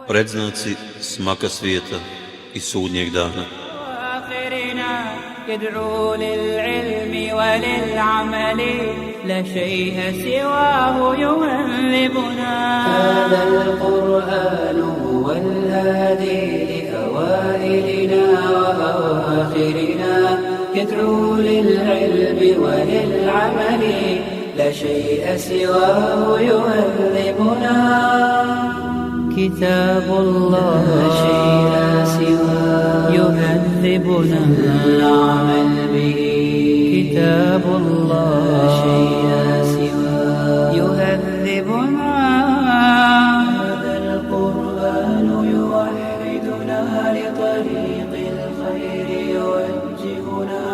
Predznaci smaka svijeta i sudnjeg dana. يدعو للعلم وللعمل لا شيء سواه يهذبنا. هذا القرآن هو الهادي لأوائلنا وأواخرنا يدعو للعلم وللعمل لا شيء سواه يهذبنا. كتاب الله لا شيء سواه يهذبنا العمل به. كتاب الله لا شيء سواه يهذبنا. هذا القرآن يوحدنا لطريق الخير يوجهنا.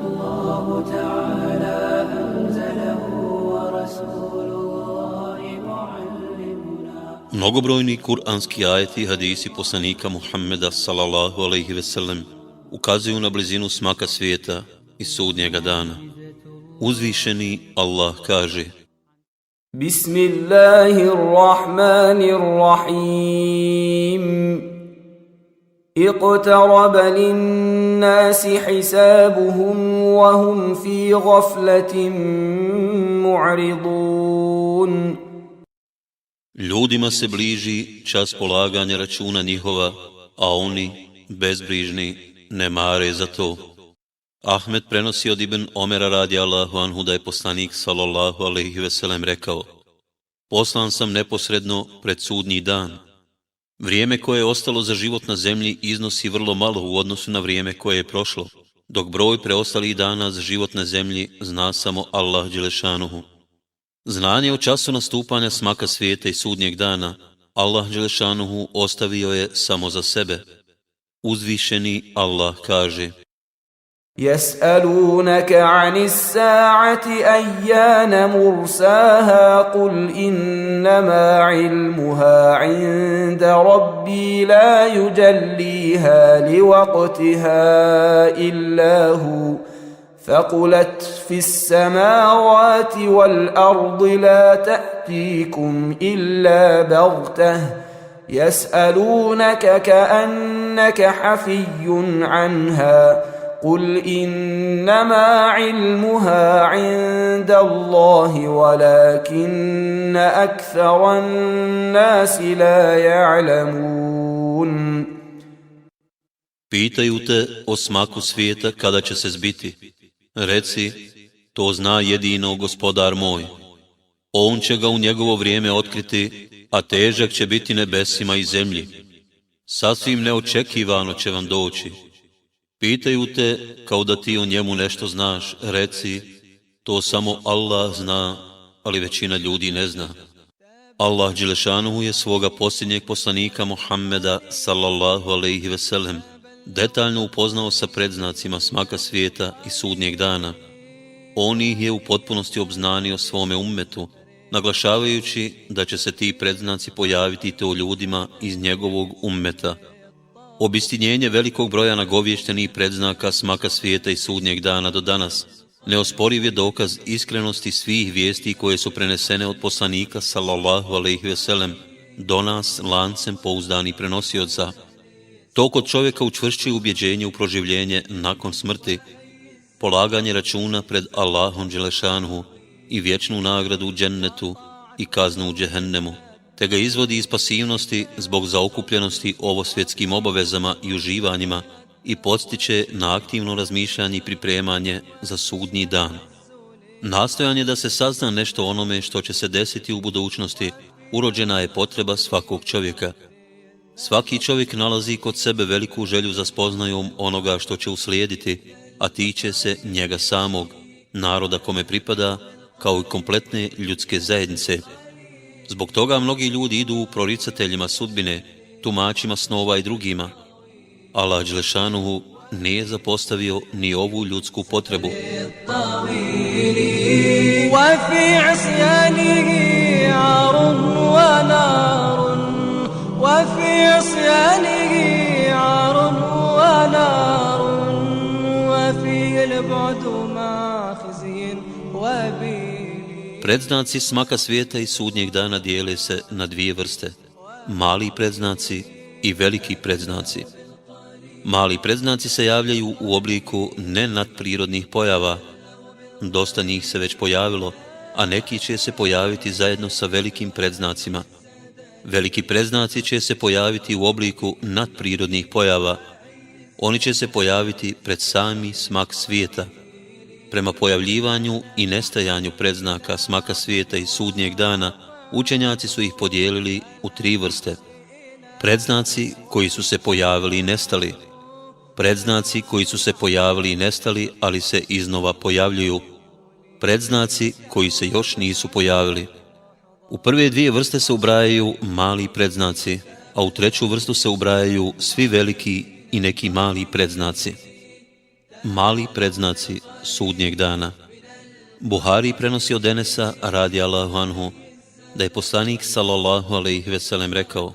الله تعالى أنزله ورسول الله معلمنا. Mnogobrojni kuranski ajeti i hadisi poslanika Muhammeda sallallahu alejhi ve sellem ukazuju na blizinu smaka svijeta i sudnjega dana. Uzvišeni Allah kaže: Bismillahirrahmanirrahim. Iqtaraba linnasi hisabuhum wa hum fi ghaflatin mu'ridun. Ljudima se bliži čas polaganja računa njihova, a oni, bezbrižni, ne mare za to. Ahmed prenosi od Ibn Omera radijallahu anhu da je poslanik sallallahu alejhi ve sellem rekao: poslan sam neposredno pred sudnji dan. Vrijeme koje je ostalo za život na zemlji iznosi vrlo malo u odnosu na vrijeme koje je prošlo, dok broj preostalih dana za život na zemlji zna samo Allah dželešanuhu. Znanje o času nastupanja smaka svijeta i sudnjeg dana Allah dželešanuhu ostavio je samo za sebe. Uzvišeni Allah kaže: يسألونك عن الساعة أيان مرساها قل إنما علمها عند ربي لا يجليها لوقتها إلا هو ثقلت في السماوات والأرض لا تأتيكم إلا بغتة يسألونك كأنك حفي عنها قل إنما علمها عند الله ولكن أكثر الناس لا يعلمون. Pitaju te o smaku svijeta kada će se zbiti. Reci, to zna jedino Gospodar moj. On će ga u njegovo vrijeme otkriti, a težak će biti nebesima i zemlji. Sasvim neočekivano će vam doći. Pitaju te kao da ti o njemu nešto znaš. Reci, to samo Allah zna, ali većina ljudi ne zna. Allah dželešanuhu je svoga posljednjeg poslanika Muhammeda sallallahu alejhi ve sellem detaljno upoznao sa predznacima smaka svijeta i sudnjeg dana. On ih je u potpunosti obznanio svome ummetu, naglašavajući da će se ti predznaci pojaviti to ljudima iz njegovog ummeta. Obistinjenje velikog broja nagovještenih predznaka smaka svijeta i sudnjeg dana do danas neosporiv je dokaz iskrenosti svih vijesti koje su prenesene od poslanika sallallahu alejhi ve sellem do nas lancem pouzdanih prenosioca. To kod čovjeka učvršćuje ubjeđenje u proživljenje nakon smrti, polaganje računa pred Allahom dželešanuhu i vječnu nagradu u džennetu i kaznu u džehennemu, te ga izvodi iz pasivnosti zbog zaokupljenosti ovosvjetskim obavezama i uživanjima i podstiče na aktivno razmišljanje i pripremanje za sudnji dan. Nastojanje da se sazna nešto onome što će se desiti u budućnosti urođena je potreba svakog čovjeka. Svaki čovjek nalazi kod sebe veliku želju za spoznajom onoga što će uslijediti, a tiče se njega samog, naroda kome pripada, kao i kompletne ljudske zajednice. Zbog toga mnogi ljudi idu proricateljima sudbine, tumačima snova i drugima. Allah dželešanuhu nije zapostavio ni ovu ljudsku potrebu. Predznaci smaka svijeta i sudnjeg dana dijele se na dvije vrste. mali predznaci i veliki predznaci. Mali predznaci se javljaju u obliku nenadprirodnih pojava. Dosta njih se već pojavilo, a neki će se pojaviti zajedno sa velikim predznacima. Veliki predznaci će se pojaviti u obliku nadprirodnih pojava. Oni će se pojaviti pred sami smak svijeta. Prema pojavljivanju i nestajanju predznaka smaka svijeta i sudnjeg dana, učenjaci su ih podijelili u 3 vrste. Predznaci koji su se pojavili i nestali, predznaci koji su se pojavili i nestali, ali se iznova pojavljuju, predznaci koji se još nisu pojavili. U prve 2 vrste se ubrajaju mali predznaci, a u 3. vrstu se ubrajaju svi veliki i neki mali predznaci. Mali predznaci sudnjeg dana. Buhari prenosi od Enesa radijallahu anhu da je poslanik sallallahu alejhi ve sellem rekao: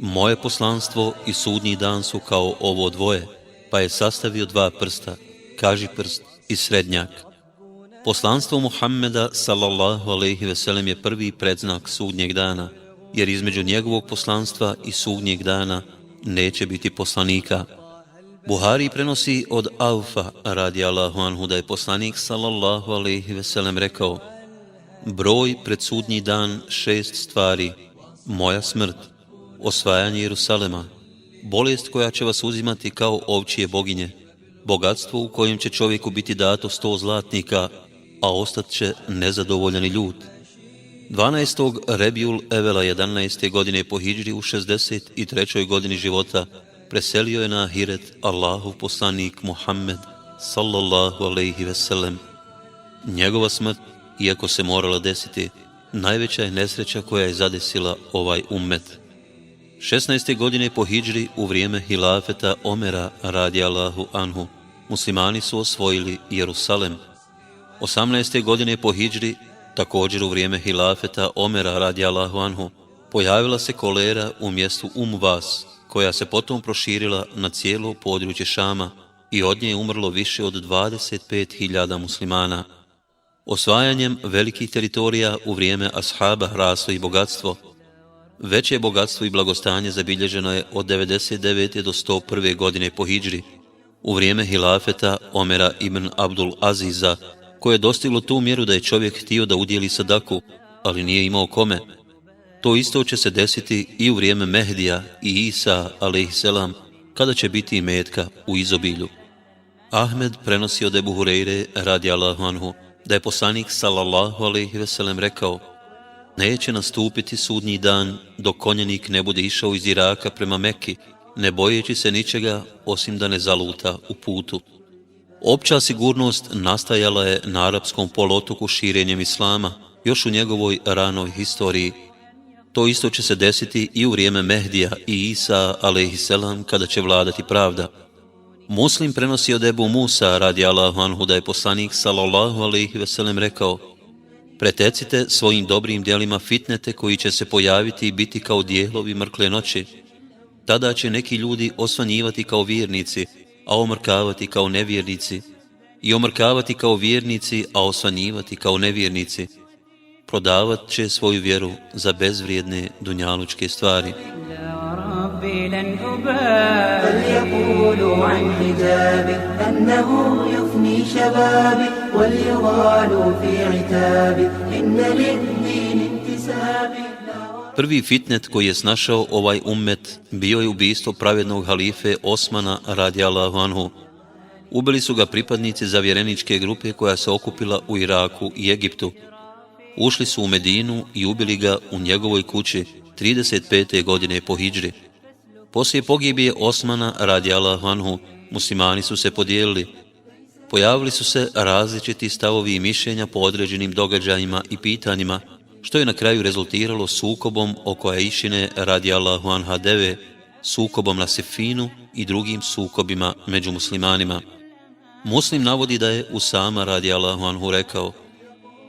moje poslanstvo i sudnji dan su kao ovo dvoje, pa je sastavio 2 prsta, kažiprst i srednjak. Poslanstvo Muhammeda sallallahu alejhi ve sellem je prvi predznak sudnjeg dana, jer između njegovog poslanstva i sudnjeg dana neće biti poslanika. Buhari prenosi od Aufa radijallahu anhu da je poslanik sallallahu alejhi ve sellem rekao: broj pred sudnji dan 6 stvari: moja smrt, osvajanje Jerusalema, bolest koja će vas uzimati kao ovčije boginje, bogatstvo u kojem će čovjeku biti dato 100 zlatnika, a ostat će nezadovoljan i ljut. 12. Rebjul Evela 11. godine po hidžri u 63. godini života preselio je na ahiret Allahov poslanik Muhammed sallallahu alejhi ve sellem. Njegova smrt, iako se morala desiti, najveća je nesreća koja je zadesila ovaj ummet. 16. godine po hidžri u vrijeme hilafeta Omera radijallahu anhu muslimani su osvojili Jerusalem. 18. godine po hidžri, također u vrijeme hilafeta Omera radijallahu anhu, pojavila se kolera u mjestu Vas, koja se potom proširila na cijelo područje Šama i od nje je umrlo više od 25.000 muslimana. Osvajanjem velikih teritorija u vrijeme ashaba raslo i bogatstvo. Veće bogatstvo i blagostanje zabilježeno je od 99. do 101. godine po hidžri, u vrijeme hilafeta Omera ibn Abdul Aziza, koje je dostiglo tu mjeru da je čovjek htio da udjeli sadaku, ali nije imao kome. To isto će se desiti i u vrijeme Mehdija i Isa alejhiselam, kada će biti imetka u izobilju. Ahmed prenosi od Ebu Hureyre radijallahu anhu da je poslanik sallallahu alejhi ve sellem rekao: neće nastupiti sudnji dan dok konjenik ne bude išao iz Iraka prema Mekki, ne bojeći se ničega osim da ne zaluta u putu. Opća sigurnost nastajala je na arapskom poluotoku širenjem islama, još u njegovoj ranoj historiji. To isto će se desiti i u vrijeme Mehdija i Isa alejhiselam, kada će vladati pravda. Muslim prenosi od Ebu Musa radijallahu anhu da je poslanik sallallahu alejhi ve sellem rekao: pretecite svojim dobrim djelima fitnete koji će se pojaviti i biti kao dijelovi mrkle noći. Tada će neki ljudi osvanjivati kao vjernici, a omrkavati kao nevjernici, i omrkavati kao vjernici, a osvanjivati kao nevjernici. Prodavat će svoju vjeru za bezvrijedne dunjalučke stvari. فليقولوا عن حجابي أنه يفني شبابي وليغالوا في عتابي إن للدين انتسابي. Prvi fitnet koji je snašao ovaj ummet bio je ubistvo pravednog halife Osmana radijallahu anhu. Ubili su ga pripadnici zavjereničke grupe koja se okupila u Iraku i Egiptu. Ušli su u Medinu i ubili ga u njegovoj kući 35. godine po hidžri. Poslije pogibije Osmana radijallahu anhu, muslimani su se podijelili. Pojavili su se različiti stavovi i mišljenja po određenim događajima i pitanjima, što je na kraju rezultiralo sukobom oko Aishine radijallahu anha deve, sukobom na Sifinu i drugim sukobima među muslimanima. Muslim navodi da je Usama radijallahu anhu rekao: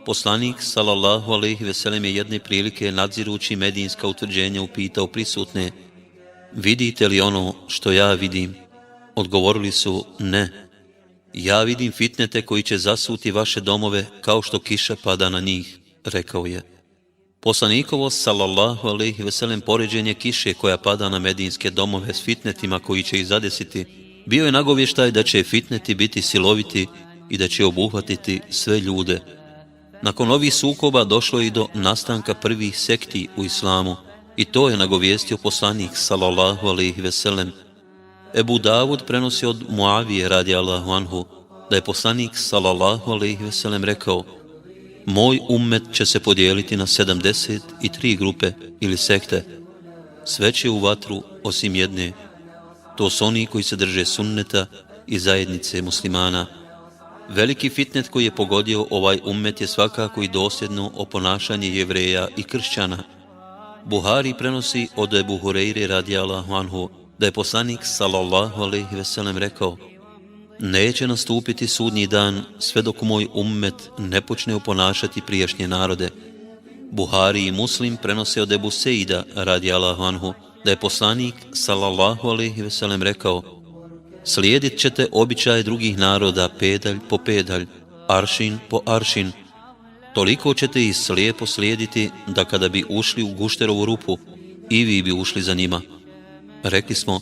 poslanik sallallahu alejhi ve sellem je jedne prilike nadzirući medinska utvrđenja upitao prisutne: vidite li ono što ja vidim? Odgovorili su: ne. Ja vidim fitnete koji će zasuti vaše domove kao što kiša pada na njih, rekao je. Poslanikovo sallallahu alejhi ve sellem poređenje kiše koja pada na medinske domove s fitnetima koji će ih zadesiti, bio je nagovještaj da će fitneti biti siloviti i da će obuhvatiti sve ljude. Nakon ovih sukoba došlo je i do nastanka prvih sekti u islamu i to je nagovijestio poslanik sallallahu alejhi ve sellem. Ebu Davud prenosi od Muavije radijallahu anhu da je poslanik sallallahu alejhi ve sellem rekao: moj ummet će se podijeliti na 73 grupe ili sekte. Sve će u vatru osim jedne. To su oni koji se drže sunneta i zajednice muslimana. Veliki fitnet koji je pogodio ovaj ummet je svakako i dosljedno oponašanje Jevreja i kršćana. Buhari prenosi od Ebu Hureyre radijallahu anhu da je poslanik sallallahu alejhi ve sellem rekao: neće nastupiti sudnji dan sve dok moj ummet ne počne oponašati prijašnje narode. Buhari i Muslim prenose od Ebu Seida radijallahu anhu da je poslanik sallallahu alejhi ve sellem rekao: slijedit ćete običaje drugih naroda pedalj po pedalj, aršin po aršin. Toliko ćete ih slijepo slijediti da kada bi ušli u gušterovu rupu, i vi bi ušli za njima. Rekli smo: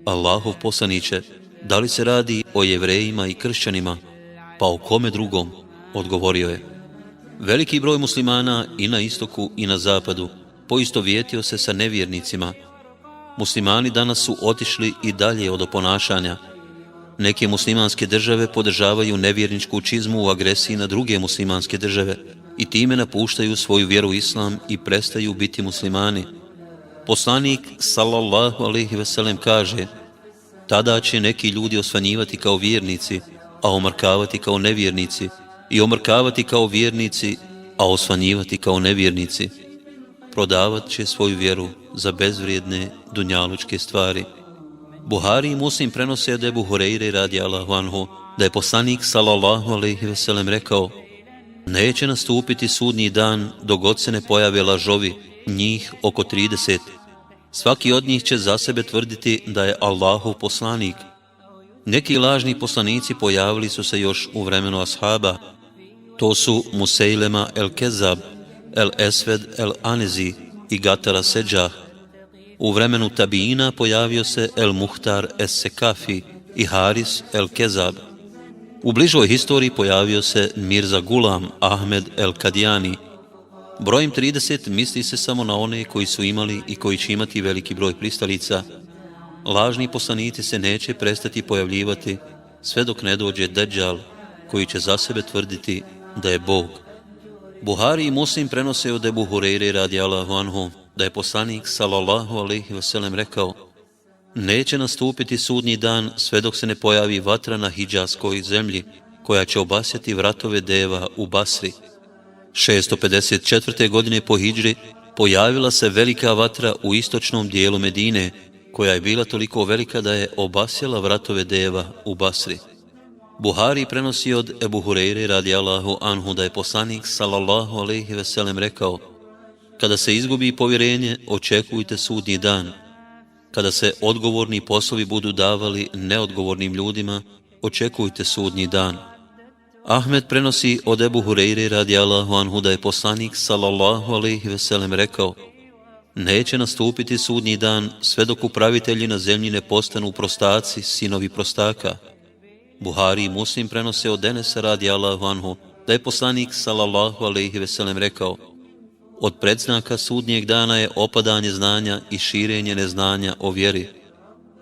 Allahov poslaniće, da li se radi o Jevrejima i kršćanima? Pa o kome drugom? Odgovorio je: veliki broj muslimana i na istoku i na zapadu poistovjetio se sa nevjernicima. Muslimani danas su otišli i dalje od oponašanja. Neke muslimanske države podržavaju nevjerničku čizmu u agresiji na druge muslimanske države i time napuštaju svoju vjeru islam i prestaju biti muslimani. Poslanik sallallahu alejhi ve sellem kaže: tada će neki ljudi osvanjivati kao vjernici, a omrkavati kao nevjernici, i omrkavati kao vjernici, a osvanjivati kao nevjernici. Prodavat će svoju vjeru za bezvrijedne dunjalučke stvari. Buhari i Muslim prenose od Ebu Hureyre radijallahu anhu da je poslanik sallallahu alejhi ve sellem rekao: neće nastupiti sudnji dan dok god se ne pojave lažovi, njih oko 30. Svaki od njih će za sebe tvrditi da je Allahov poslanik. Neki lažni poslanici pojavili su se još u vremenu ashaba. To su Musejlema el-Kezab, el-Esved el-Anezi i Gatara Seđah. U vremenu Tabiina pojavio se el-Muhtar es-Sekafi i Haris el-Kezab. U bližoj historiji pojavio se Mirza Gulam Ahmed el-Kadijani. Brojem 30 misli se samo na one koji su imali i koji će imati veliki broj pristalica. Lažni poslanici se neće prestati pojavljivati sve dok ne dođe Dejjal koji će za sebe tvrditi da je Bog. Buhari i Muslim prenose od Ebu Hureyre radijallahu anhu da je poslanik sallallahu alejhi ve sellem rekao: neće nastupiti sudnji dan sve dok se ne pojavi vatra na hidžaskoj zemlji koja će obasjati vratove deva u Basri. 654. godine po hidžri pojavila se velika vatra u istočnom dijelu Medine koja je bila toliko velika da je obasjala vratove deva u Basri. Buhari prenosi od Ebu Hureyre radijallahu anhu da je poslanik sallallahu alejhi ve sellem rekao: kada se izgubi povjerenje, očekujte sudnji dan. Kada se odgovorni poslovi budu davali neodgovornim ljudima, očekujte sudnji dan. Ahmed prenosi od Ebu Hureyre radijallahu anhu da je poslanik sallallahu alejhi ve sellem rekao: neće nastupiti sudnji dan sve dok upravitelji na zemlji ne postanu prostaci, sinovi prostaka. Buhari i Muslim prenose od Enesa radijallahu anhu da je poslanik sallallahu alejhi ve sellem rekao: od predznaka sudnjeg dana je opadanje znanja i širenje neznanja o vjeri.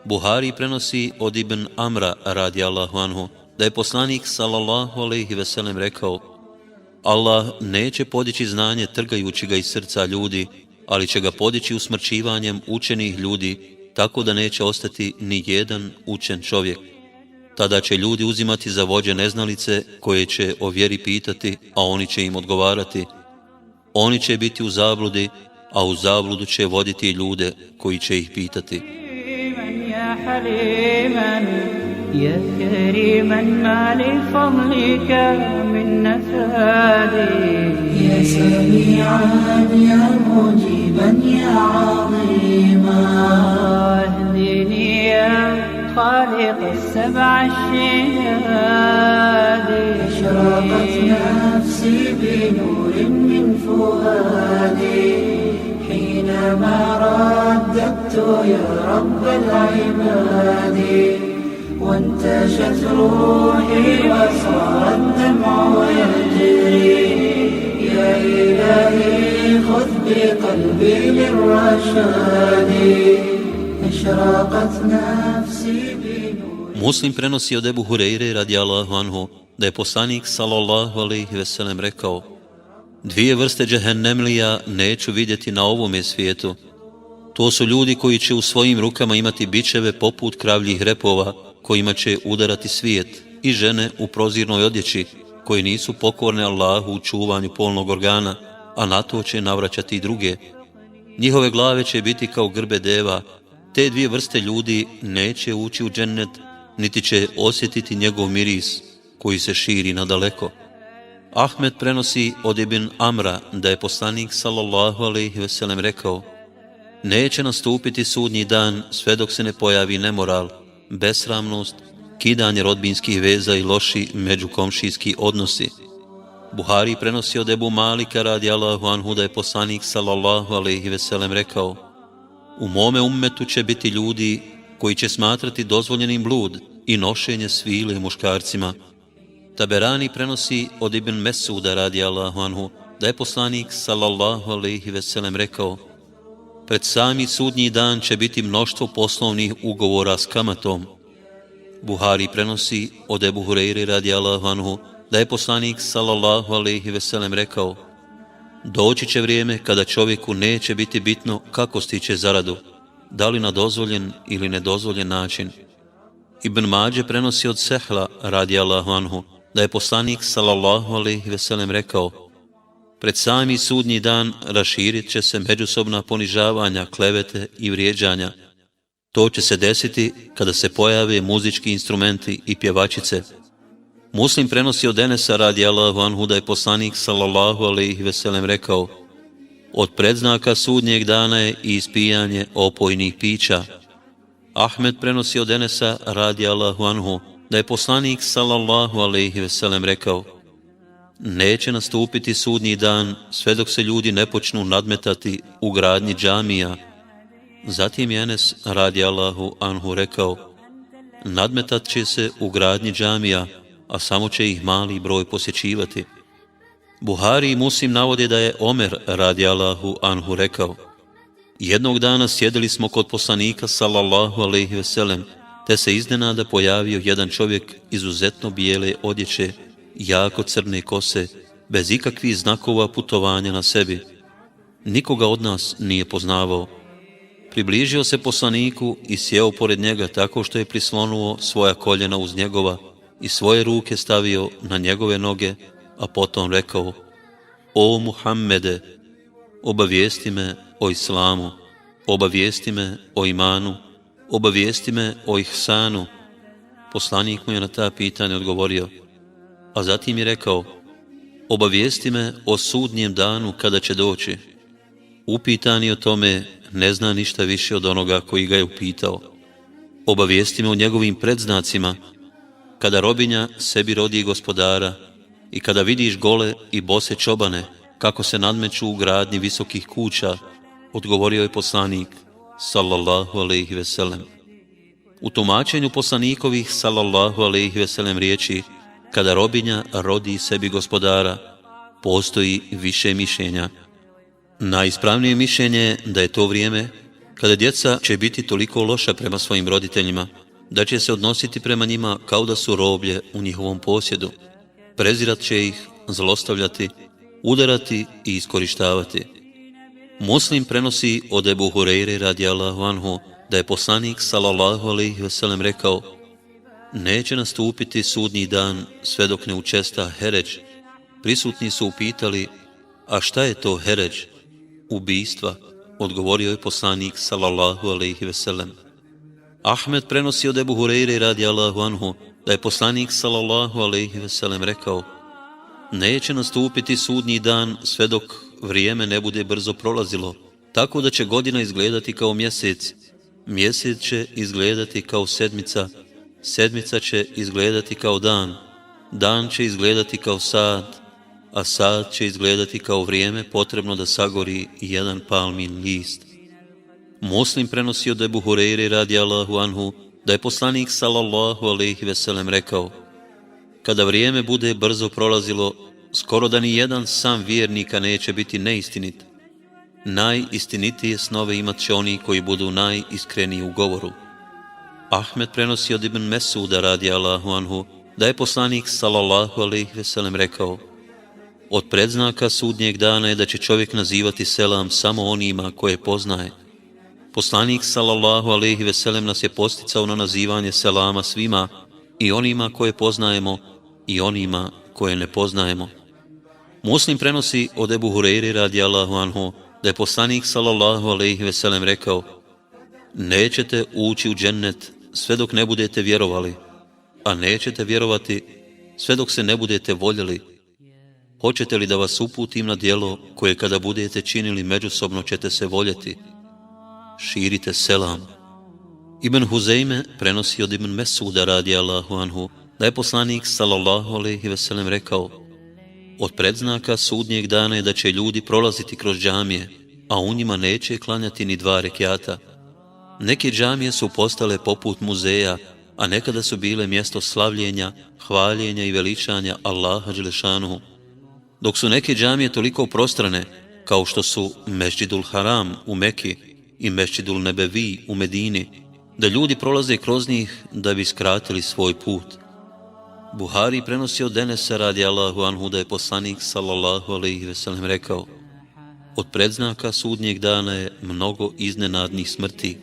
Buhari prenosi od Ibn Amra radijallahu anhu da je poslanik sallallahu alejhi ve sellem rekao: Allah neće podići znanje trgajući ga iz srca ljudi, ali će ga podići usmrćivanjem učenih ljudi, tako da neće ostati ni jedan učen čovjek. Tada će ljudi uzimati za vođe neznalice koje će o vjeri pitati, a oni će im odgovarati. Oni će biti u zabludi, a u zabludu će voditi ljude koji će ih pitati. يا كريما ما لفضلك من نفادي يا سميعا يا مجيبا يا عظيما اهدني يا خالق السبع الشهاد أشرقت نفسي نفسي بنور من فؤادي حينما رددت يا رب العباد وانتشت روحي وصار الدمع يجري يا إلهي خذ بقلبي للرشاد أشرقت نفسي بنور. Muslim prenosi od Ebu Hureyre radijallahu anhu da je poslanik sallallahu alejhi ve sellem rekao: dvije vrste džehennemlija neću vidjeti na ovome svijetu. To su ljudi koji će u svojim rukama imati bičeve poput kravljih repova kojima će udarati svijet i žene u prozirnoj odjeći koji nisu pokorne Allahu u čuvanju polnog organa, a na to će navraćati i druge. Njihove glave će biti kao grbe deva. Te dvije vrste ljudi neće ući u džennet, niti će osjetiti njegov miris koji se širi nadaleko. Ahmed prenosi od Ibn Amra da je poslanik sallallahu alejhi ve sellem rekao: neće nastupiti sudnji dan sve dok se ne pojavi nemoral, besramnost, kidanje rodbinskih veza i loši međukomšijski odnosi. Buhari prenosi od Ebu Malika radijallahu anhu da je poslanik sallallahu alejhi ve sellem rekao: u mome ummetu će biti ljudi koji će smatrati dozvoljenim blud i nošenje svile muškarcima. Taberani prenosi od Ibn Mesuda radijallahu anhu da je poslanik sallallahu alejhi ve sellem rekao: pred sami sudnji dan će biti mnoštvo poslovnih ugovora s kamatom. Buhari prenosi od Ebu Hureyre radijallahu anhu da je poslanik sallallahu alejhi ve sellem rekao: doći će vrijeme kada čovjeku neće biti bitno kako stiče zaradu, da li na dozvoljen ili nedozvoljen način. Ibn Mađe prenosi od Sehla radijallahu anhu da je poslanik sallallahu alejhi ve sellem rekao: pred sami sudnji dan raširit će se međusobna ponižavanja, klevete i vrijeđanja. To će se desiti kada se pojave muzički instrumenti i pjevačice. Muslim prenosi od Enesa radijallahu anhu da je poslanik sallallahu alejhi ve sellem rekao: od predznaka sudnjeg dana je i ispijanje opojnih pića. Ahmed prenosi od Enesa radijallahu anhu da je poslanik sallallahu alejhi ve sellem rekao: neće nastupiti sudnji dan sve dok se ljudi ne počnu nadmetati u gradnji džamija. Zatim je Enes radijallahu anhu rekao: nadmetat će se u gradnji džamija, a samo će ih mali broj posjećivati. Buhari i Muslim navode da je Omer radijallahu anhu rekao: jednog dana sjedili smo kod poslanika sallallahu alejhi ve sellem, te se iznenada pojavio jedan čovjek izuzetno bijele odjeće, jako crne kose, bez ikakvih znakova putovanja na sebi. Nikoga od nas nije poznavao. Približio se poslaniku i sjeo pored njega tako što je prislonuo svoja koljena uz njegova i svoje ruke stavio na njegove noge, a potom rekao: o Muhammede, obavijesti me o islamu, obavijesti me o imanu, obavijesti me o ihsanu. Poslanik mu je na ta pitanja odgovorio, a zatim je rekao: obavijesti me o sudnjem danu kada će doći. Upitani o tome ne zna ništa više od onoga koji ga je upitao. Obavijesti me o njegovim predznacima, kada robinja sebi rodi gospodara i kada vidiš gole i bose čobane kako se nadmeću u gradnji visokih kuća, odgovorio je poslanik sallallahu alejhi ve sellem. U tumačenju poslanikovih sallallahu alejhi ve sellem riječi kada robinja rodi sebi gospodara postoji više mišljenja. Najispravnije mišljenje je da je to vrijeme kada djeca će biti toliko loša prema svojim roditeljima da će se odnositi prema njima kao da su roblje u njihovom posjedu. Prezirat će ih, zlostavljati, udarati i iskorištavati. Muslim prenosi od Ebu Hureyre radijallahu anhu da je poslanik sallallahu alejhi ve sellem rekao: neće nastupiti sudnji dan sve dok ne učesta heređ. Prisutni su upitali: a šta je to heređ? Ubijstva, odgovorio je poslanik sallallahu alejhi ve sellem. Ahmed prenosi od Ebu Hureyre radijallahu anhu da je poslanik sallallahu alejhi ve sellem rekao: neće nastupiti sudnji dan sve dok vrijeme ne bude brzo prolazilo, tako da će godina izgledati kao mjesec, mjesec će izgledati kao sedmica, sedmica će izgledati kao dan, dan će izgledati kao sat, a sad će izgledati kao vrijeme potrebno da sagori jedan palmin list. Muslim prenosi od Ebu Hureyre radijallahu anhu da je poslanik sallallahu alejhi ve sellem rekao: kada vrijeme bude brzo prolazilo, skoro da ni jedan sam vjernika neće biti neistinit. Najistinitije snove imat će oni koji budu najiskreniji u govoru. Ahmed prenosi od Ibn Mesuda radijallahu anhu da je poslanik sallallahu alejhi ve sellem rekao: od predznaka sudnjeg dana je da će čovjek nazivati selam samo onima koje poznaje. Poslanik sallallahu alejhi ve sellem nas je posticao na nazivanje selama svima, i onima koje poznajemo i onima koje ne poznajemo. Muslim prenosi od Ebu Hureyre radijallahu anhu da je poslanik sallallahu alejhi ve sellem rekao: nećete ući u džennet sve dok ne budete vjerovali, a nećete vjerovati sve dok se ne budete voljeli. Hoćete li da vas uputim na djelo koje kada budete činili međusobno ćete se voljeti? Širite selam. Ibn Huzeyme prenosi od Ibn Mesuda radijallahu anhu da je poslanik sallallahu alejhi ve sellem rekao: od predznaka sudnjeg dana je da će ljudi prolaziti kroz džamije, a u njima neće klanjati ni 2 rekjata. Neke džamije su postale poput muzeja, a nekada su bile mjesto slavljenja, hvaljenja i veličanja Allaha dželešanuhu. Dok su neke džamije toliko prostrane, kao što su Mesdžidul Haram u Meki i Mesdžidul Nebevi u Medini, da ljudi prolaze kroz njih da bi skratili svoj put. Buhari prenosi od Enesa radijallahu anhu da je poslanik sallallahu alejhi ve sellem rekao: od predznaka sudnjeg dana je mnogo iznenadnih smrti.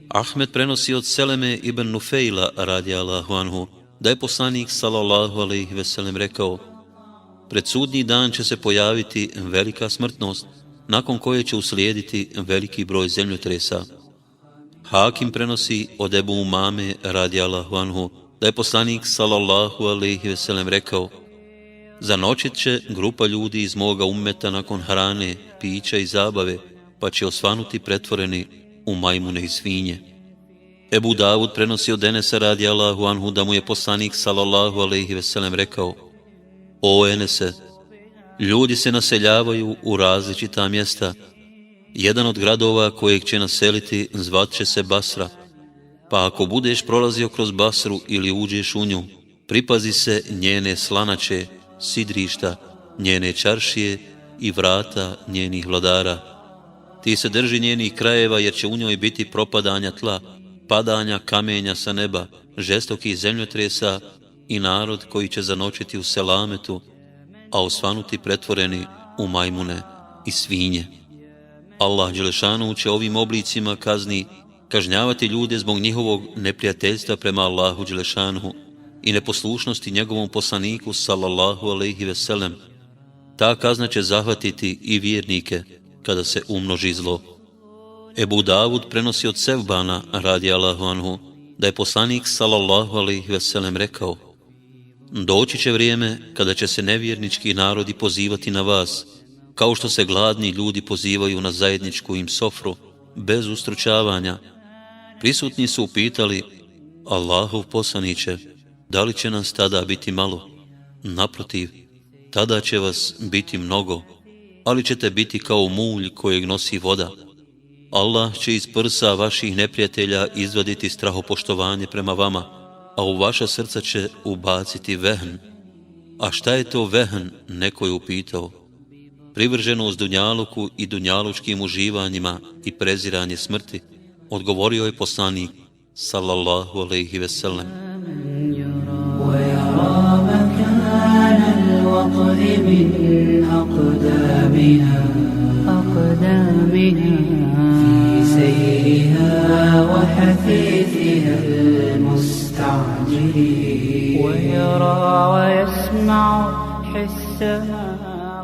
Ahmed prenosi od Seleme ibn Nufejla radijallahu anhu da je poslanik sallallahu alejhi ve sellem rekao: pred sudnji dan će se pojaviti velika smrtnost, nakon koje će uslijediti veliki broj zemljotresa. Hakim prenosi od Ebu Umame radijallahu anhu da je poslanik sallallahu alejhi ve sellem rekao: zanočit će grupa ljudi iz moga ummeta nakon hrane, pića i zabave, pa će osvanuti pretvoreni u majmune i svinje. Ebu Davud prenosi od Enesa radijallahu anhu da mu je poslanik sallallahu alejhi ve sellem rekao: o Enese, ljudi se naseljavaju u različita mjesta. Jedan od gradova kojeg će naseliti zvat će se Basra, pa ako budeš prolazio kroz Basru ili uđeš u nju, pripazi se njene slanače, sidrišta, njene čaršije i vrata njenih vladara. Ti se drži njenih krajeva, jer će u njoj biti propadanja tla, padanja kamenja sa neba, žestokih zemljotresa i narod koji će zanočiti u selametu, a osvanuti pretvoreni u majmune i svinje. Allah dželešanu će ovim oblicima kazni kažnjavati ljude zbog njihovog neprijateljstva prema Allahu dželešanu i neposlušnosti njegovom poslaniku sallallahu alejhi ve sellem. Ta kazna će zahvatiti i vjernike kada se umnoži zlo. Ebu Davud prenosi od Sevbana radijallahu anhu da je poslanik sallallahu alejhi ve sellem rekao: doći će vrijeme kada će se nevjernički narodi pozivati na vas, kao što se gladni ljudi pozivaju na zajedničku im sofru, bez ustručavanja. Prisutni su upitali: Allahov poslaniće, da li će nas tada biti malo? Naprotiv, tada će vas biti mnogo, ali ćete biti kao mulj kojeg nosi voda. Allah će iz prsa vaših neprijatelja izvaditi strahopoštovanje prema vama, a u vaša srca će ubaciti vehn. A šta je to vehn, neko je upitao. Privrženost dunjaluku i dunjalučkim uživanjima i preziranje smrti, odgovorio je poslanik sallallahu alejhi ve sellem.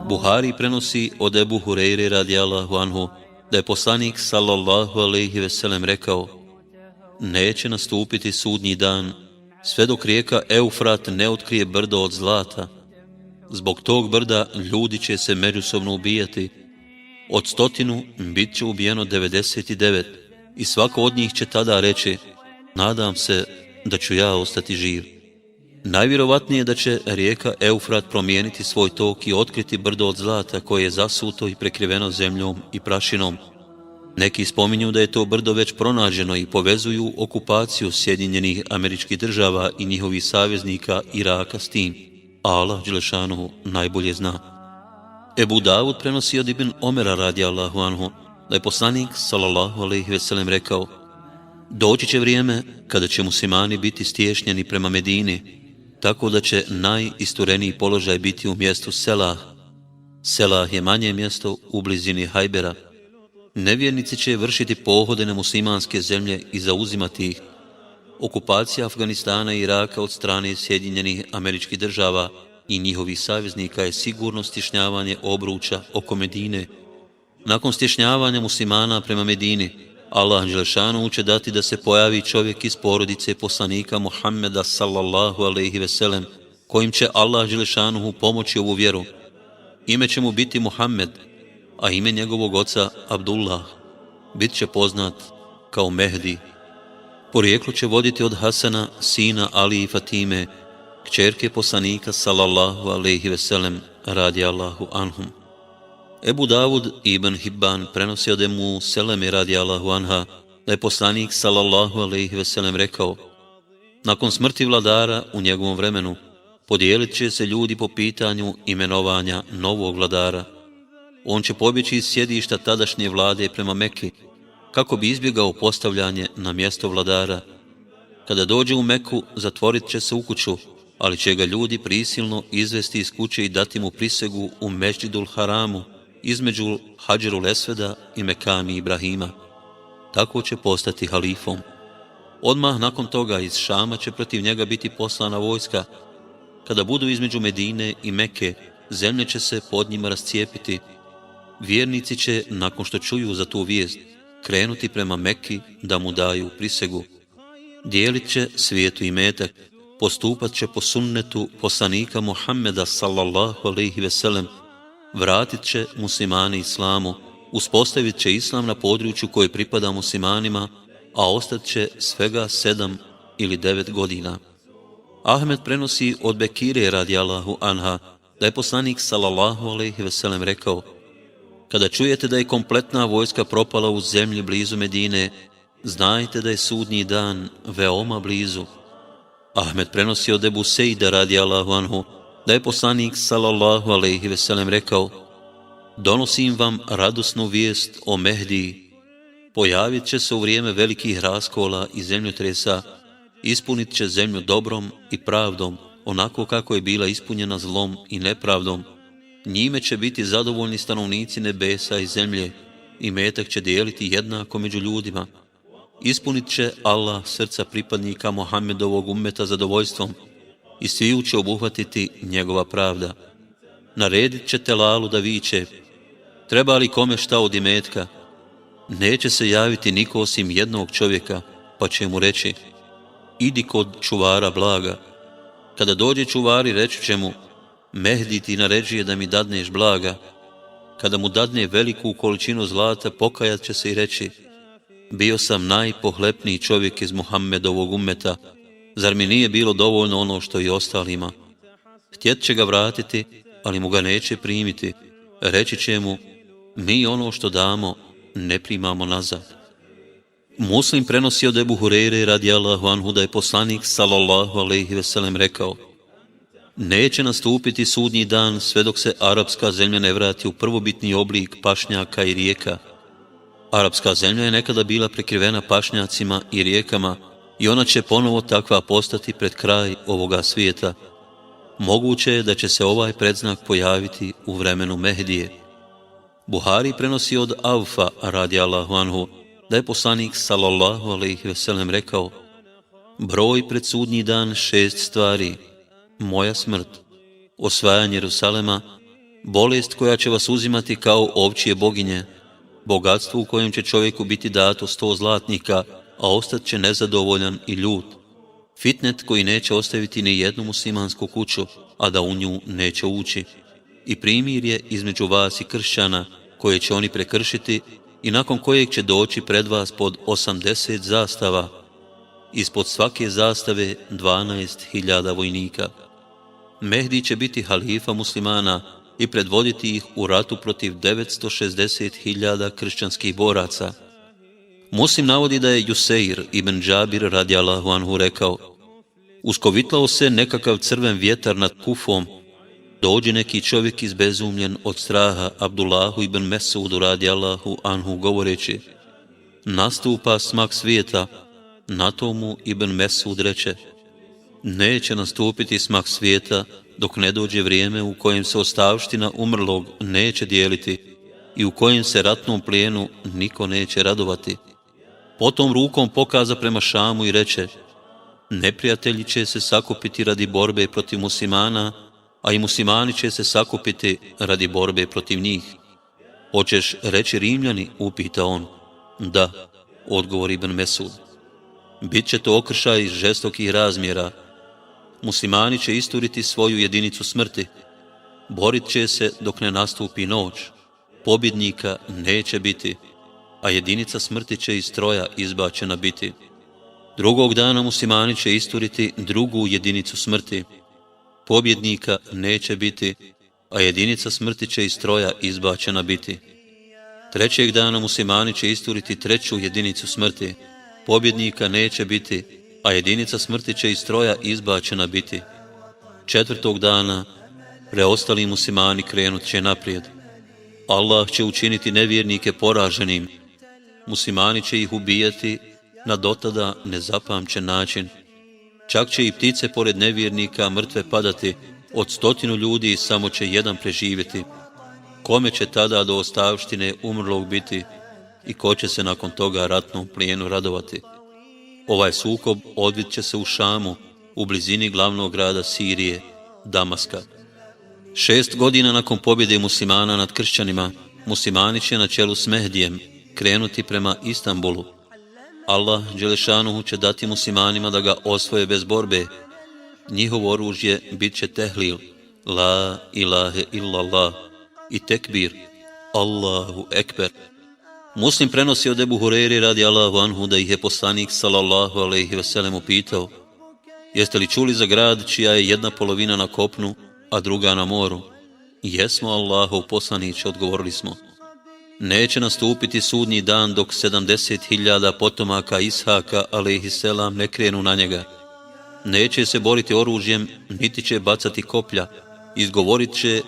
Buhari prenosi od Ebu Hureyre radijallahu anhu da je poslanik sallallahu alejhi ve sellem rekao: neće nastupiti sudnji dan sve dok rijeka Eufrat ne otkrije brdo od zlata. Zbog tog brda ljudi će se međusobno ubijati. Od 100 bit će ubijeno 99 i svako od njih će tada reći: nadam se da ću ja ostati živ. Najvjerovatnije je da će rijeka Eufrat promijeniti svoj tok i otkriti brdo od zlata koje je zasuto i prekriveno zemljom i prašinom. Neki spominju da je to brdo već pronađeno i povezuju okupaciju Sjedinjenih Američkih Država i njihovih saveznika Iraka s tim. Allah dželešanuhu najbolje zna. Ebu Davud prenosi od Ibn Omera radijallahu anhu da je poslanik sallallahu alejhi ve sellem rekao: doći će vrijeme kada će muslimani biti stješnjeni prema Medini, tako da će najistureniji položaj biti u mjestu Selah. Selah je manje mjesto u blizini Hajbera. Nevjernici će vršiti pohode na muslimanske zemlje i zauzimati ih. Okupacija Afganistana i Iraka od strane Sjedinjenih Američkih Država i njihovih saveznika je sigurno stješnjavanje obruča oko Medine. Nakon stješnjavanja muslimana prema Medini, Allah dželešanu će dati da se pojavi čovjek iz porodice poslanika Muhammeda sallallahu alejhi ve sellem, kojim će Allah dželešanu pomoći ovu vjeru. Ime će mu biti Muhammed, a ime njegovog oca Abdullah. Bit će poznat kao Mehdi. Porijeklo će voditi od Hasana, sina Ali i Fatime, kćerke poslanika sallallahu alejhi ve sellem radijallahu anhum. Ebu Davud i Ibn Hibban prenosi od Emu Seleme radijallahu anha da je poslanik sallallahu alejhi ve sellem rekao: nakon smrti vladara u njegovom vremenu podijelit će se ljudi po pitanju imenovanja novog vladara. On će pobjeći iz sjedišta tadašnje vlade prema Meki, kako bi izbjegao postavljanje na mjesto vladara. Kada dođe u Meku, zatvorit će se u kuću, ali će ga ljudi prisilno izvesti iz kuće i dati mu prisegu u Mesdžidul Haramu, između Hadžerul Esveda i Mekami Ibrahima. Tako će postati halifom. Odmah nakon toga iz Šama će protiv njega biti poslana vojska. Kada budu između Medine i Meke, zemlje će se pod njima rascijepiti. Vjernici će, nakon što čuju za tu vijest, krenuti prema Meki da mu daju prisegu. Dijelit će svijetu imetak, postupat će po sunnetu poslanika Muhammeda sallallahu alejhi ve sellem, vratit će muslimani islamu, uspostavit će islam na području koje pripada muslimanima, a ostat će svega 7 ili 9 godina. Ahmed prenosi od Bekire radijallahu anha da je poslanik sallallahu alejhi ve sellem rekao: kada čujete da je kompletna vojska propala u zemlji blizu Medine, znajte da je sudnji dan veoma blizu. Ahmed prenosi od Ebu Sejda radijallahu anhu da je poslanik sallallahu alejhi ve sellem rekao: donosim vam radosnu vijest o Mehdiji. Pojavit će se u vrijeme velikih raskola i zemljotresa, ispunit će zemlju dobrom i pravdom, onako kako je bila ispunjena zlom i nepravdom. Njime će biti zadovoljni stanovnici nebesa i zemlje, i metak će dijeliti jednako među ljudima. Ispunit će Allah srca pripadnika Muhammedovog ummeta zadovoljstvom i sviju će obuhvatiti njegova pravda. Naredit će Telalu da viče: treba li kome šta od imetka? Neće se javiti niko osim jednog čovjeka, pa će mu reći: idi kod čuvara blaga. Kada dođe čuvari, reći će mu: Mehdi ti naređuje da mi dadneš blaga. Kada mu dadne veliku količinu zlata, pokajat će se i reći: bio sam najpohlepniji čovjek iz Muhammedovog ummeta, zar mi nije bilo dovoljno ono što i ostalima? Htjet će ga vratiti, ali mu ga neće primiti. Reći će mu: mi ono što damo ne primamo nazad. Muslim prenosi od Ebu Hureyre radijallahu anhu da je poslanik sallallahu alejhi ve sellem rekao: neće nastupiti sudnji dan sve dok se arapska zemlja ne vrati u prvobitni oblik pašnjaka i rijeka. Arapska zemlja je nekada bila prekrivena pašnjacima i rijekama i ona će ponovo takva postati pred kraj ovoga svijeta. Moguće je da će se ovaj predznak pojaviti u vremenu Mehdije. Buhari prenosi od Avfa radijallahu anhu da je poslanik sallallahu alejhi ve sellem rekao: broj pred sudnji dan 6 stvari: moja smrt, osvajanje Jerusalema, bolest koja će vas uzimati kao ovčje boginje, bogatstvo u kojem će čovjeku biti dato 100 zlatnika, a ostat će nezadovoljan i ljut, fitnet koji neće ostaviti ni jednu muslimansku kuću, a da u nju neće ući, i primirje između vas i kršćana koje će oni prekršiti i nakon kojeg će doći pred vas pod 80 zastava. ispod svake zastave 12.000 vojnika. Mehdi će biti halifa muslimana i predvoditi ih u ratu protiv 960.000 kršćanskih boraca. Muslim navodi da je Juseir ibn Džabir radijallahu anhu rekao: uskovitlao se nekakav crven vjetar nad Kufom, dođe neki čovjek izbezumljen od straha Abdullahu ibn Mesudu radijallahu anhu govoreći: nastupa smak svijeta. Na tomu ibn Mesud reče: neće nastupiti smak svijeta dok ne dođe vrijeme u kojem se ostavština umrlog neće dijeliti i u kojem se ratnom plijenu niko neće radovati. Potom rukom pokaza prema Šamu i reče: neprijatelji će se sakupiti radi borbe protiv muslimana, a i muslimani će se sakupiti radi borbe protiv njih. Hoćeš reći Rimljani? Upita on. Da, odgovori ibn Mesud. Bit će to okršaj žestokih razmjera. Muslimani će isturiti svoju jedinicu smrti. Borit će se dok ne nastupi noć. Pobjednika neće biti, a jedinica smrti će iz stroja izbačena biti. Drugog dana muslimani će isturiti drugu jedinicu smrti. Pobjednika neće biti, a jedinica smrti će iz stroja izbačena biti. Trećeg dana muslimani će isturiti treću jedinicu smrti. Pobjednika neće biti, a jedinica smrti će iz stroja izbačena biti. Četvrtog dana preostali muslimani krenut će naprijed. Allah će učiniti nevjernike poraženim. Muslimani će ih ubijati na dotada nezapamćen način. Čak će i ptice pored nevjernika mrtve padati, od 100 ljudi samo će jedan preživjeti. Kome će tada do ostavštine umrlog biti i ko će se nakon toga ratnom plijenu radovati? Ovaj sukob odvit će se u Šamu, u blizini glavnog grada Sirije, Damaska. 6 godina nakon pobjede muslimana nad kršćanima, muslimani će na čelu s Mehdijem krenuti prema Istanbulu. Allah dželešanuhu će dati muslimanima da ga osvoje bez borbe. Njihovo oružje bit će tehlil, la ilahe illallah, i tekbir, Allahu ekber. Muslim prenosi od Ebu Hureyre radijallahu anhu da ih je poslanik sallallahu alejhi ve sellem upitao: jeste li čuli za grad čija je jedna polovina na kopnu, a druga na moru? Jesmo, Allahov poslaniče, odgovorili smo. Neće nastupiti sudnji dan dok 70.000 potomaka Ishaka alejhi selam ne krenu na njega. Neće se boriti oružjem, niti će bacati koplja. Izgovorit će: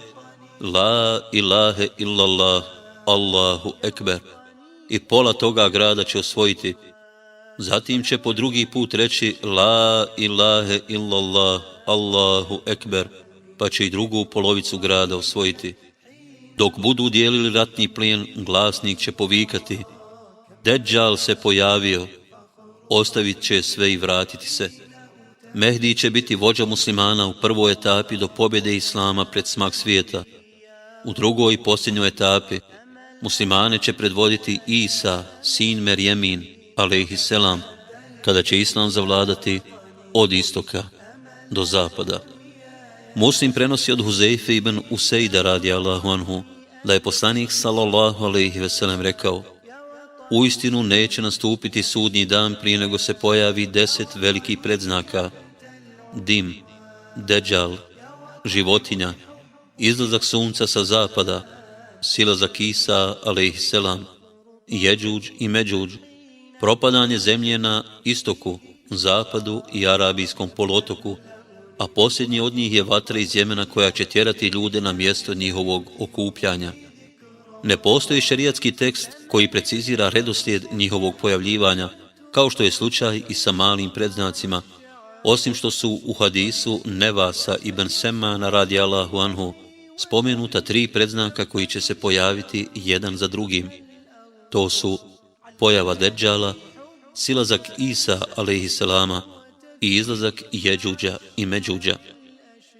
la ilahe illallah, Allahu ekber, i pola toga grada će osvojiti. Zatim će po drugi put reći: la ilahe illallah, Allahu ekber, pa će i drugu polovicu grada osvojiti. Dok budu dijelili ratni plijen, glasnik će povikati: Deđal se pojavio, ostavit će sve i vratiti se. Mehdi će biti vođa muslimana u prvoj etapi do pobjede Islama pred smak svijeta. U drugoj i posljednjoj etapi muslimane će predvoditi Isa, sin Merjemin, alejhi selam, kada će Islam zavladati od istoka do zapada. Muslim prenosi od Huzeife ibn Usejda radijallahu anhu da je poslanik sallallahu alejhi ve sellem rekao: uistinu neće nastupiti sudnji dan prije nego se pojavi 10 velikih predznaka: dim, deđal, životinja, izlazak sunca sa zapada, silazak Isa alejhi selam, Jeđuđ i Međuđ, propadanje zemlje na istoku, zapadu i arabijskom poluotoku, a posljednji od njih je vatra iz Jemena koja će tjerati ljude na mjesto njihovog okupljanja. Ne postoji šerijatski tekst koji precizira redoslijed njihovog pojavljivanja, kao što je slučaj i sa malim predznacima, osim što su u hadisu Nevasa ibn Semmana radijallahu anhu spomenuta 3 predznaka koji će se pojaviti jedan za drugim. To su pojava Deđala, silazak Isa alejhi selama i izlazak Jeđuđa i Međuđa.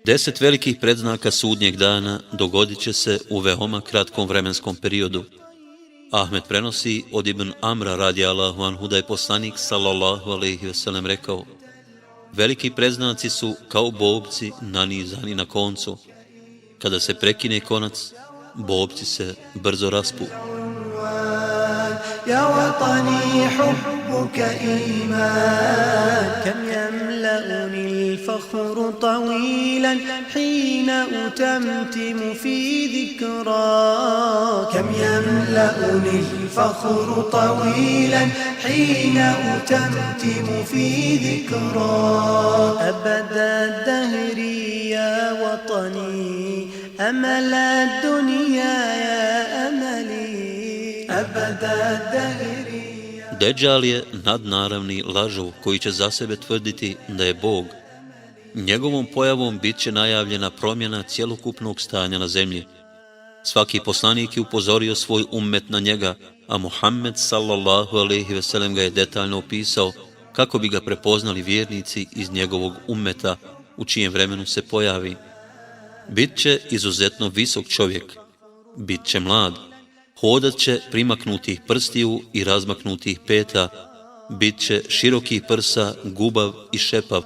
10 velikih predznaka sudnjeg dana dogodit će se u veoma kratkom vremenskom periodu. Ahmed prenosi od Ibn Amra radijallahu anhu da je poslanik sallallahu alejhi ve sellem rekao: veliki predznaci su kao bobci nanizani na koncu. Kada se prekine konac, bobci se brzo raspu. يا وطني حبك إيمان كم يملأني الفخر طويلا حين أتمتم في ذكراك كم يملأني الفخر طويلا حين أتمتم في ذكراك أبد الدهر يا وطني أمل الدنيا يا أملي أبد الدهر. Deđal je nadnaravni lažov koji će za sebe tvrditi da je Bog. Njegovom pojavom bit će najavljena promjena cjelokupnog stanja na zemlji. Svaki poslanik je upozorio svoj ummet na njega, a Muhammed sallallahu alejhi ve sellem ga je detaljno opisao kako bi ga prepoznali vjernici iz njegovog ummeta u čijem vremenu se pojavi. Bit će izuzetno visok čovjek, bit će mlad, hodat će primaknutih prstiju i razmaknutih peta, bit će širokih prsa, gubav i šepav,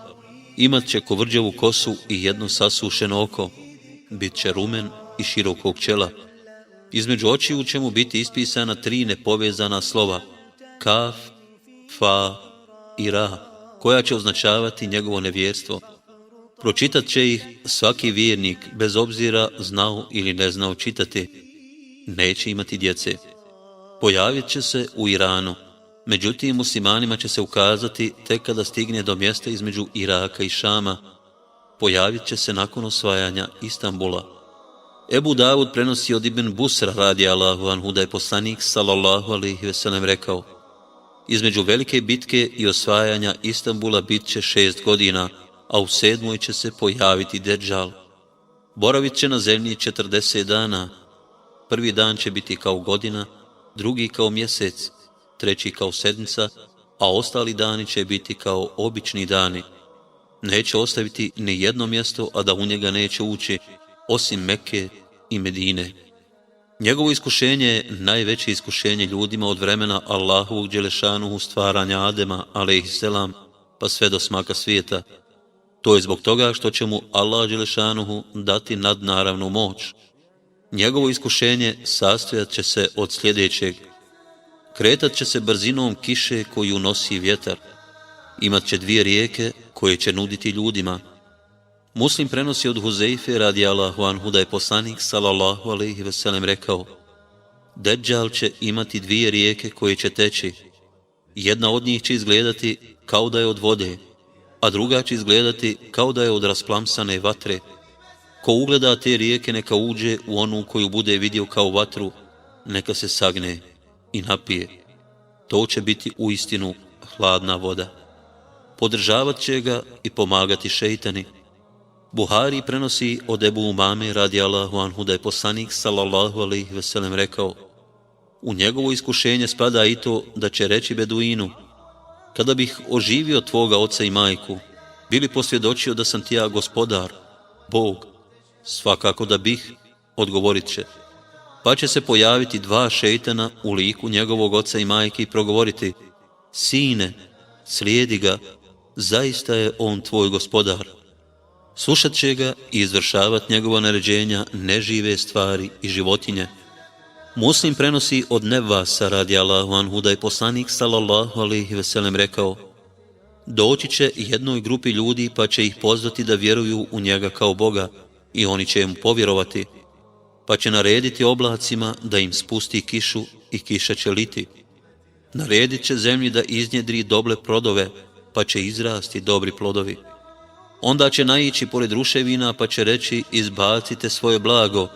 imat će kovrđavu kosu i jedno sasušeno oko, bit će rumen i širokog čela. Između očiju će mu biti ispisana 3 nepovezana slova, kaf, fa i ra, koja će označavati njegovo nevjerstvo. Pročitat će ih svaki vjernik, bez obzira znao ili ne znao čitati. Neće imati djece. Pojavit će se u Iranu, međutim muslimanima će se ukazati tek kada stigne do mjesta između Iraka i Šama. Pojavit će se nakon osvajanja Istanbula. Ebu Davud prenosi od Ibn Busra radijallahu anhu da je poslanik sallallahu alejhi ve sellem rekao: između velike bitke i osvajanja Istanbula bit će 6 godina, a u 7. će se pojaviti Deđal. Boravit će na zemlji 40 dana. Prvi dan će biti kao godina, drugi kao mjesec, treći kao sedmica, a ostali dani će biti kao obični dani. Neće ostaviti ni jedno mjesto, a da u njega neće ući, osim Mekke i Medine. Njegovo iskušenje je najveće iskušenje ljudima od vremena Allahovog dželešanuhu stvaranja Adema, alejhiselam, pa sve do smaka svijeta. To je zbog toga što će mu Allah dželešanuhu dati nadnaravnu moć. Njegovo iskušenje sastojat će se od sljedećeg. Kretat će se brzinom kiše koju nosi vjetar. Imat će 2 rijeke koje će nuditi ljudima. Muslim prenosi od Huzeife radijallahu anhu da je poslanik sallallahu alejhi ve sellem rekao: Deđal će imati 2 rijeke koje će teći. Jedna od njih će izgledati kao da je od vode, a druga će izgledati kao da je od rasplamsane vatre. Ko ugleda te rijeke, neka uđe u onu koju bude vidio kao vatru, neka se sagne i napije. To će biti uistinu hladna voda. Podržavat će ga i pomagati šejtani. Buhari prenosi od Ebu Umame radijallahu anhu da je poslanik sallallahu alejhi ve sellem rekao: u njegovo iskušenje spada i to da će reći beduinu: kada bih oživio tvoga oca i majku, bili posvjedočio da sam ti ja gospodar, Bog? Svakako da bih, odgovorit će. Pa će se pojaviti 2 šejtana u liku njegovog oca i majke i progovoriti: sine, slijedi ga, zaista je on tvoj gospodar. Slušat će ga i izvršavat njegova naređenja nežive stvari i životinje. Muslim prenosi od Nevasa radijallahu anhu da je poslanik sallallahu alejhi ve sellem rekao: doći će jednoj grupi ljudi pa će ih pozvati da vjeruju u njega kao Boga i oni će mu povjerovati, pa će narediti oblacima da im spusti kišu i kiša će liti. Naredit će zemlji da iznjedri dobre plodove, pa će izrasti dobri plodovi. Onda će naići pored ruševina pa će reći: izbacite svoje blago,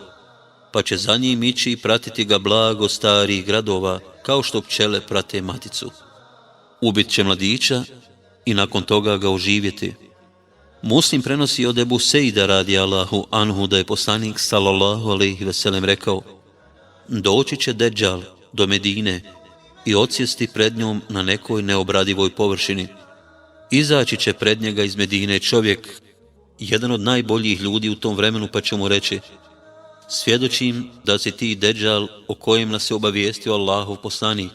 pa će za njim ići i pratiti ga blago starih gradova, kao što pčele prate maticu. Ubit će mladića i nakon toga ga oživjeti. Muslim prenosi od Ebu Sejda radijallahu anhu da je poslanik sallallahu alejhi ve sellem rekao: doći će Deđal do Medine i odsjesti pred njom na nekoj neobradivoj površini. Izaći će pred njega iz Medine čovjek, jedan od najboljih ljudi u tom vremenu, pa će mu reći: svjedočim da si ti Deđal o kojem nas je obavijestio Allahov poslanik.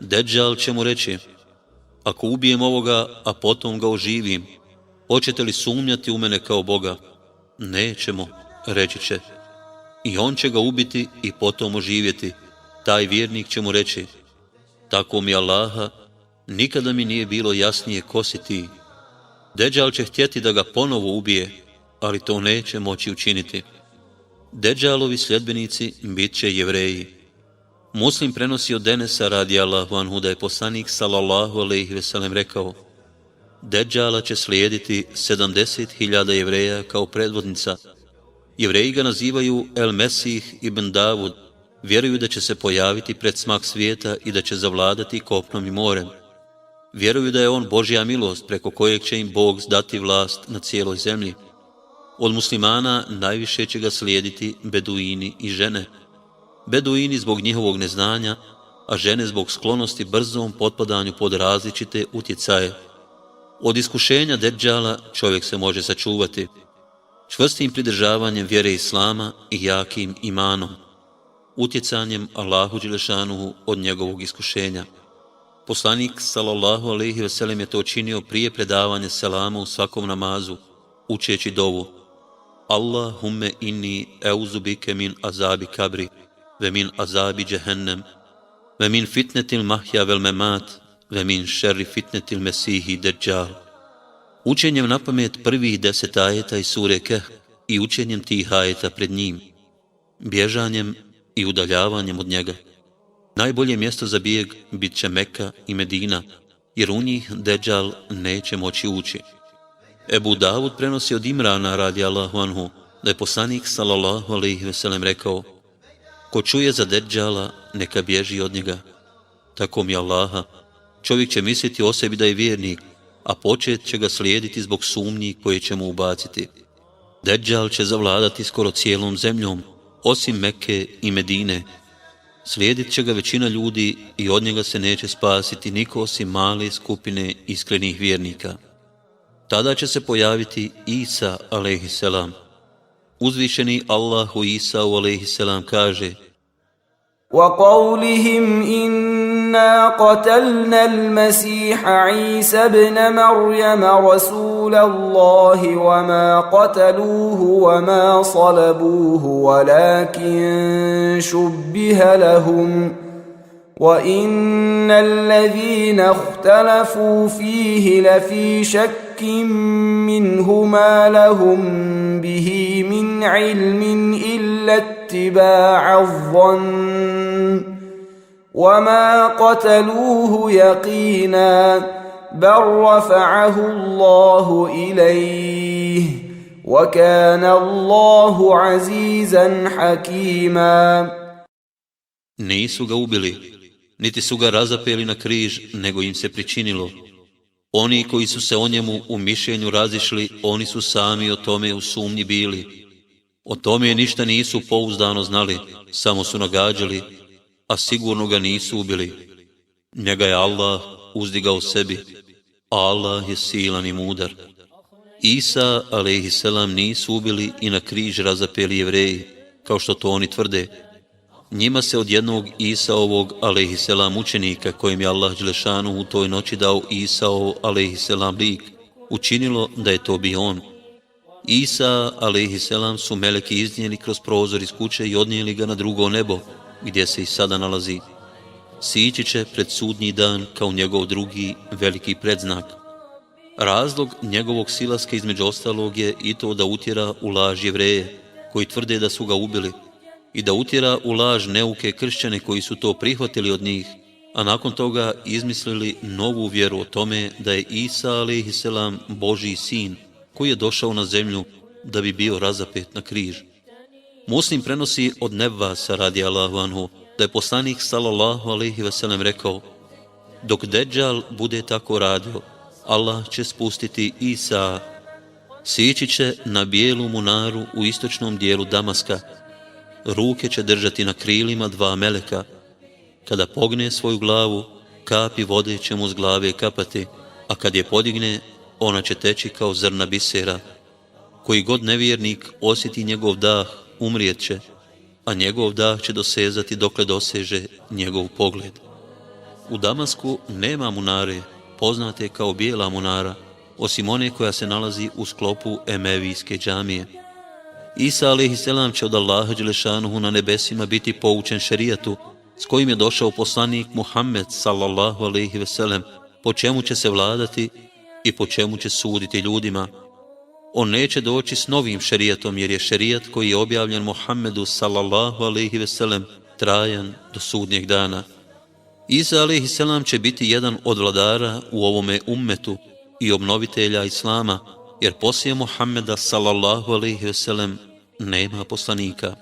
Deđal će mu reći: ako ubijem ovoga, a potom ga oživim, hoćete li sumnjati u mene kao Boga? Nećemo, reći će. I on će ga ubiti i potom oživjeti. Taj vjernik će mu reći: Tako mi Allaha, nikada mi nije bilo jasnije ko si ti. Deđal će htjeti da ga ponovo ubije, ali to neće moći učiniti. Deđalovi sljedbenici bit će Jevreji. Muslim prenosi od Enesa radijallahu anhu da je poslanik sallallahu alejhi ve sellem rekao: Deđala će slijediti 70.000 Jevreja kao predvodnica. Jevreji ga nazivaju El Mesih ibn Davud, vjeruju da će se pojaviti pred smak svijeta i da će zavladati kopnom i morem. Vjeruju da je on Božja milost preko kojeg će im Bog dati vlast na cijeloj zemlji. Od muslimana najviše će ga slijediti beduini i žene. Beduini zbog njihovog neznanja, a žene zbog sklonosti brzom potpadanju pod različite utjecaje. Od iskušenja Deđala čovjek se može sačuvati čvrstim pridržavanjem vjere Islama i jakim imanom, utjecanjem Allahu dželešanuhu od njegovog iskušenja. Poslanik sallallahu alejhi ve sellem je to činio prije predavanja selama u svakom namazu, učeći dovu: Allahumme inni euzu bike min azabi kabri, ve min azabi džehennem, ve min fitnetil mahja vel memat, ve min šerri fitnetil mesihi deđal. Učenjem na pamet prvih 10 ajeta iz sure Kehf i učenjem tih ajeta pred njim, bježanjem i udaljavanjem od njega. Najbolje mjesto za bijeg bit će Meka i Medina, jer u njih Deđal neće moći ući. Ebu Davud prenosi od Imrana radijallahu anhu da je poslanik sallallahu alejhi ve sellem rekao: Ko čuje za Deđala, neka bježi od njega. Tako mi Allaha, čovjek će misliti o sebi da je vjernik, a počet će ga slijediti zbog sumnji koje će mu ubaciti. Deđal će zavladati skoro cijelom zemljom, osim Mekke i Medine. Slijedit će ga većina ljudi i od njega se neće spasiti niko osim male skupine iskrenih vjernika. Tada će se pojaviti Isa alejhiselam. Uzvišeni Allahu Isau alejhiselam kaže: وَقَوْلِهِمْ إِنَّا قَتَلْنَا الْمَسِيحَ عِيسَى ابْنَ مَرْيَمَ رَسُولَ اللَّهِ وَمَا قَتَلُوهُ وَمَا صَلَبُوهُ وَلَكِنْ شُبِّهَ لَهُمْ وَإِنَّ الَّذِينَ اخْتَلَفُوا فِيهِ لَفِي شَكٍّ مِّنْهُ مَا لَهُم بِهِ مِنْ عِلْمٍ إِلَّا اتِّبَاعَ الظَّنِّ وَمَا قَتَلُوهُ يَقِينًا بَلْ رَفَعَهُ اللَّهُ إِلَيْهِ وَكَانَ اللَّهُ عَزِيزًا حَكِيمًا. Nisu ga ubili, niti su ga razapeli na križ, nego im se pričinilo. Oni koji su se o njemu u mišljenju razišli, oni su sami o tome u sumnji bili. O tome ništa nisu pouzdano znali, samo su nagađali, a sigurno ga nisu ubili. Njega je Allah uzdigao sebi, a Allah je silan i mudar. Isa alejhiselam nisu ubili i na križ razapeli Jevreji, kao što to oni tvrde. Njima se od jednog Isaovog alejhiselam učenika, kojem je Allah dželešanu u toj noći dao Isaov alejhiselam lik, učinilo da je to bio on. Isa alejhiselam su meleki iznijeli kroz prozor iz kuće i odnijeli ga na drugo nebo, gdje se i sada nalazi. Sići će pred sudnji dan kao njegov drugi veliki predznak. Razlog njegovog silaska između ostalog je i to da utjera u laž Jevreje, koji tvrde da su ga ubili, i da utjera u laž neuke kršćane koji su to prihvatili od njih, a nakon toga izmislili novu vjeru o tome da je Isa alejhiselam Božji sin, koji je došao na zemlju da bi bio razapet na križ. Muslim prenosi od Nevvasa radijallahu anhu da je poslanik sallallahu alejhi ve sellem rekao: Dok Deđal bude tako radio, Allah će spustiti Isa. Sići će na bijelu munaru u istočnom dijelu Damaska. Ruke će držati na krilima 2 meleka. Kada pogne svoju glavu, kapi vode će mu s glave kapati, a kad je podigne, ona će teći kao zrna bisera. Koji god nevjernik osjeti njegov dah, umrijet će, a njegov dah će dosezati dokle doseže njegov pogled. U Damasku nema munare, poznate kao bijela munara, osim one koja se nalazi u sklopu Emevijske džamije. Isa alejhiselam će od Allaha dželešanuhu na nebesima biti poučen šerijatu, s kojim je došao poslanik Muhammed sallallahu alejhi ve sellem, po čemu će se vladati i po čemu će suditi ljudima. On neće doći s novim šerijatom, jer je šerijat koji je objavljen Muhammedu sallallahu alejhi ve sellem trajan do sudnjeg dana. Isa alejhi selam će biti jedan od vladara u ovome ummetu i obnovitelja Islama, jer poslije Muhammeda sallallahu alejhi ve sellem nema poslanika.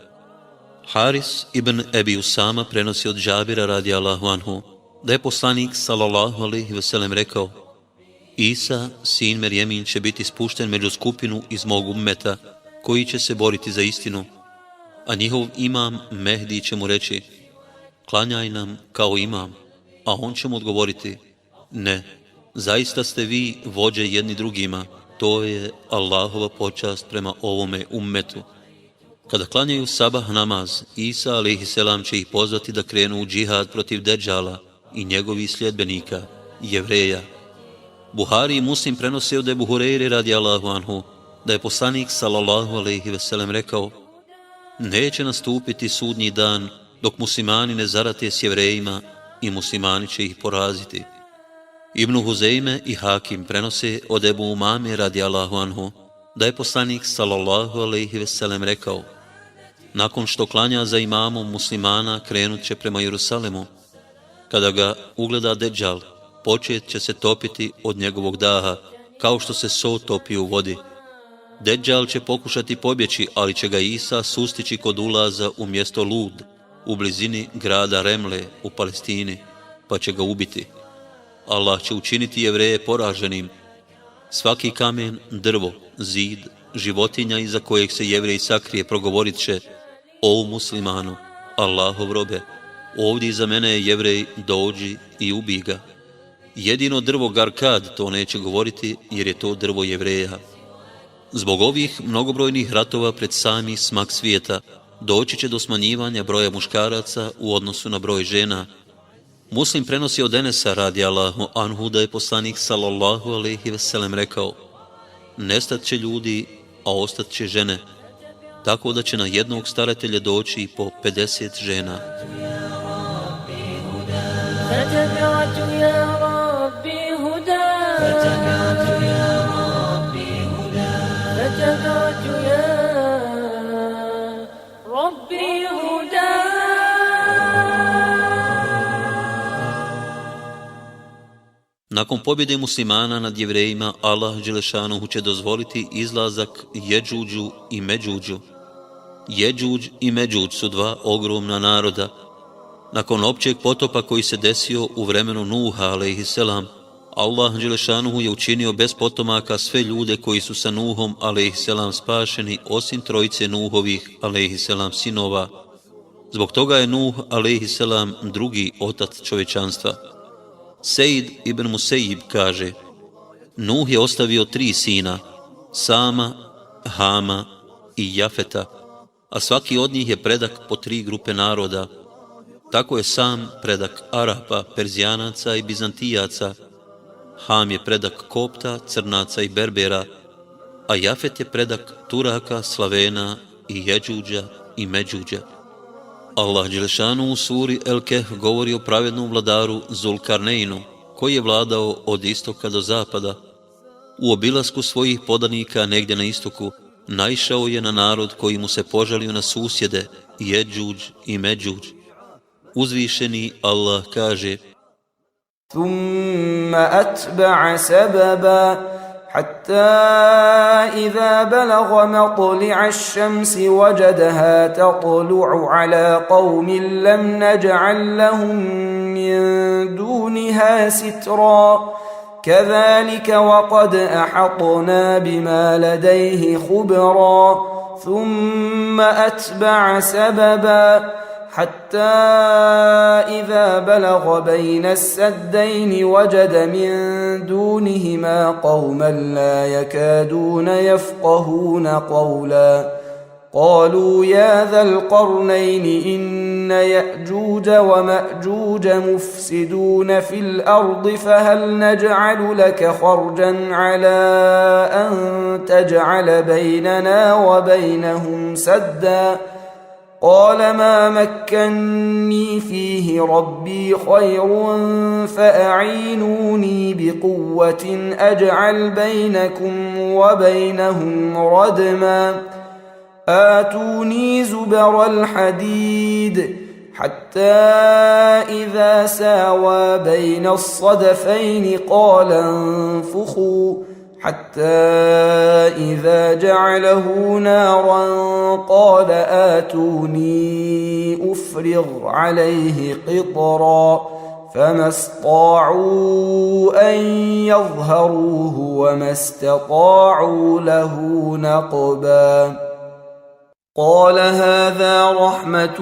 Haris ibn Ebi Usama prenosi od Džabira radijallahu anhu da je poslanik sallallahu alejhi ve sellem rekao: Isa, sin Merjemin, će biti spušten među skupinu iz mog ummeta koji će se boriti za istinu, a njihov imam Mehdi će mu reći: klanjaj nam kao imam, a on će mu odgovoriti: ne, zaista ste vi vođe jedni drugima, to je Allahova počast prema ovome ummetu. Kada klanjaju sabah namaz, Isa alejhi selam će ih pozvati da krenu u džihad protiv Deđala i njegovih sljedbenika, Jevreja. Buhari i Muslim prenose od Ebu Hureyre radijallahu anhu da je poslanik sallallahu alejhi ve sellem rekao: neće nastupiti sudnji dan dok muslimani ne zarate s Jevrejima i muslimani će ih poraziti. Ibn Huzejme i Hakim prenose od Ebu Umame radijallahu anhu da je poslanik sallallahu alejhi ve sellem rekao: nakon što klanja za imamom muslimana, krenut će prema Jerusalemu. Kada ga ugleda Deđal, počet će se topiti od njegovog daha, kao što se so topi u vodi. Deđal će pokušati pobjeći, ali će ga Isa sustići kod ulaza u mjesto Lud, u blizini grada Remle u Palestini, pa će ga ubiti. Allah će učiniti Jevreje poraženim. Svaki kamen, drvo, zid, životinja iza kojeg se Jevrej sakrije progovorit će: o muslimanu, Allahov robe, ovdje iza mene je Jevrej, dođi i ubij ga. Jedino drvo Garkad to neće govoriti, jer je to drvo Jevreja. Zbog ovih mnogobrojnih ratova pred sami smak svijeta doći će do smanjivanja broja muškaraca u odnosu na broj žena. Muslim prenosi od Enesa radijallahu anhu da je poslanik sallallahu alejhi ve sellem rekao: nestat će ljudi, a ostat će žene, tako da će na jednog staratelja doći po 50 žena. Nakon pobjede muslimana nad Jevrejima, Allah dželešanuhu će dozvoliti izlazak Jeđuđu i Međuđu. Jeđuđ i Međuđ su dva ogromna naroda. Nakon općeg potopa koji se desio u vremenu Nuha alejhi selam, Allah dželešanuhu je učinio bez potomaka sve ljude koji su sa Nuhom alejhi selam spašeni, osim trojice Nuhovih alejhi selam sinova. Zbog toga je Nuh alejhi selam drugi otac čovječanstva. Sejid ibn Musejib kaže: Nuh je ostavio 3 sina, Sama, Hama i Jafeta, a svaki od njih je predak po 3 grupe naroda. Tako je Sam predak Arapa, Perzijanaca i Bizantijaca, Ham je predak Kopta, Crnaca i Berbera, a Jafet je predak Turaka, Slavena i Jeđuđa i Međuđa. Allah dželešanu u suri El Kehf govori o pravednom vladaru Zulkarneinu, koji je vladao od istoka do zapada. U obilasku svojih podanika negdje na istoku naišao je na narod koji mu se požalio na susjede Jeđuđ i Međuđ. Uzvišeni Allah kaže: ثم أتبع سببا حتى إذا بلغ مطلع الشمس وجدها تطلع على قوم لم نجعل لهم من دونها سترا كذلك وقد أحطنا بما لديه خبرا ثم أتبع سببا حتى إذا بلغ بين السدين وجد من دونهما قوما لا يكادون يفقهون قولا قالوا يا ذا القرنين إن يأجوج ومأجوج مفسدون في الأرض فهل نجعل لك خرجا على أن تجعل بيننا وبينهم سدا قال ما مكني فيه ربي خير فأعينوني بقوة أجعل بينكم وبينهم ردما آتوني زبر الحديد حتى إذا ساوى بين الصدفين قال انفخوا حتى إذا جعله نارا قال آتوني أفرغ عليه قطرا فما استطاعوا أن يظهروه وما استطاعوا له نقبا قال هذا رحمة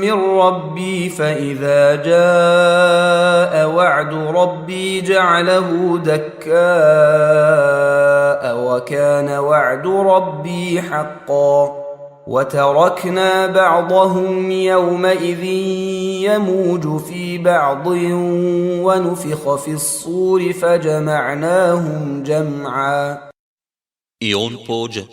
من ربي فإذا جاء وعد ربي جعله دكاء وكان وعد ربي حقا وتركنا بعضهم يومئذ يموج في بعض ونفخ في الصور فجمعناهم جمعا. I on pođe.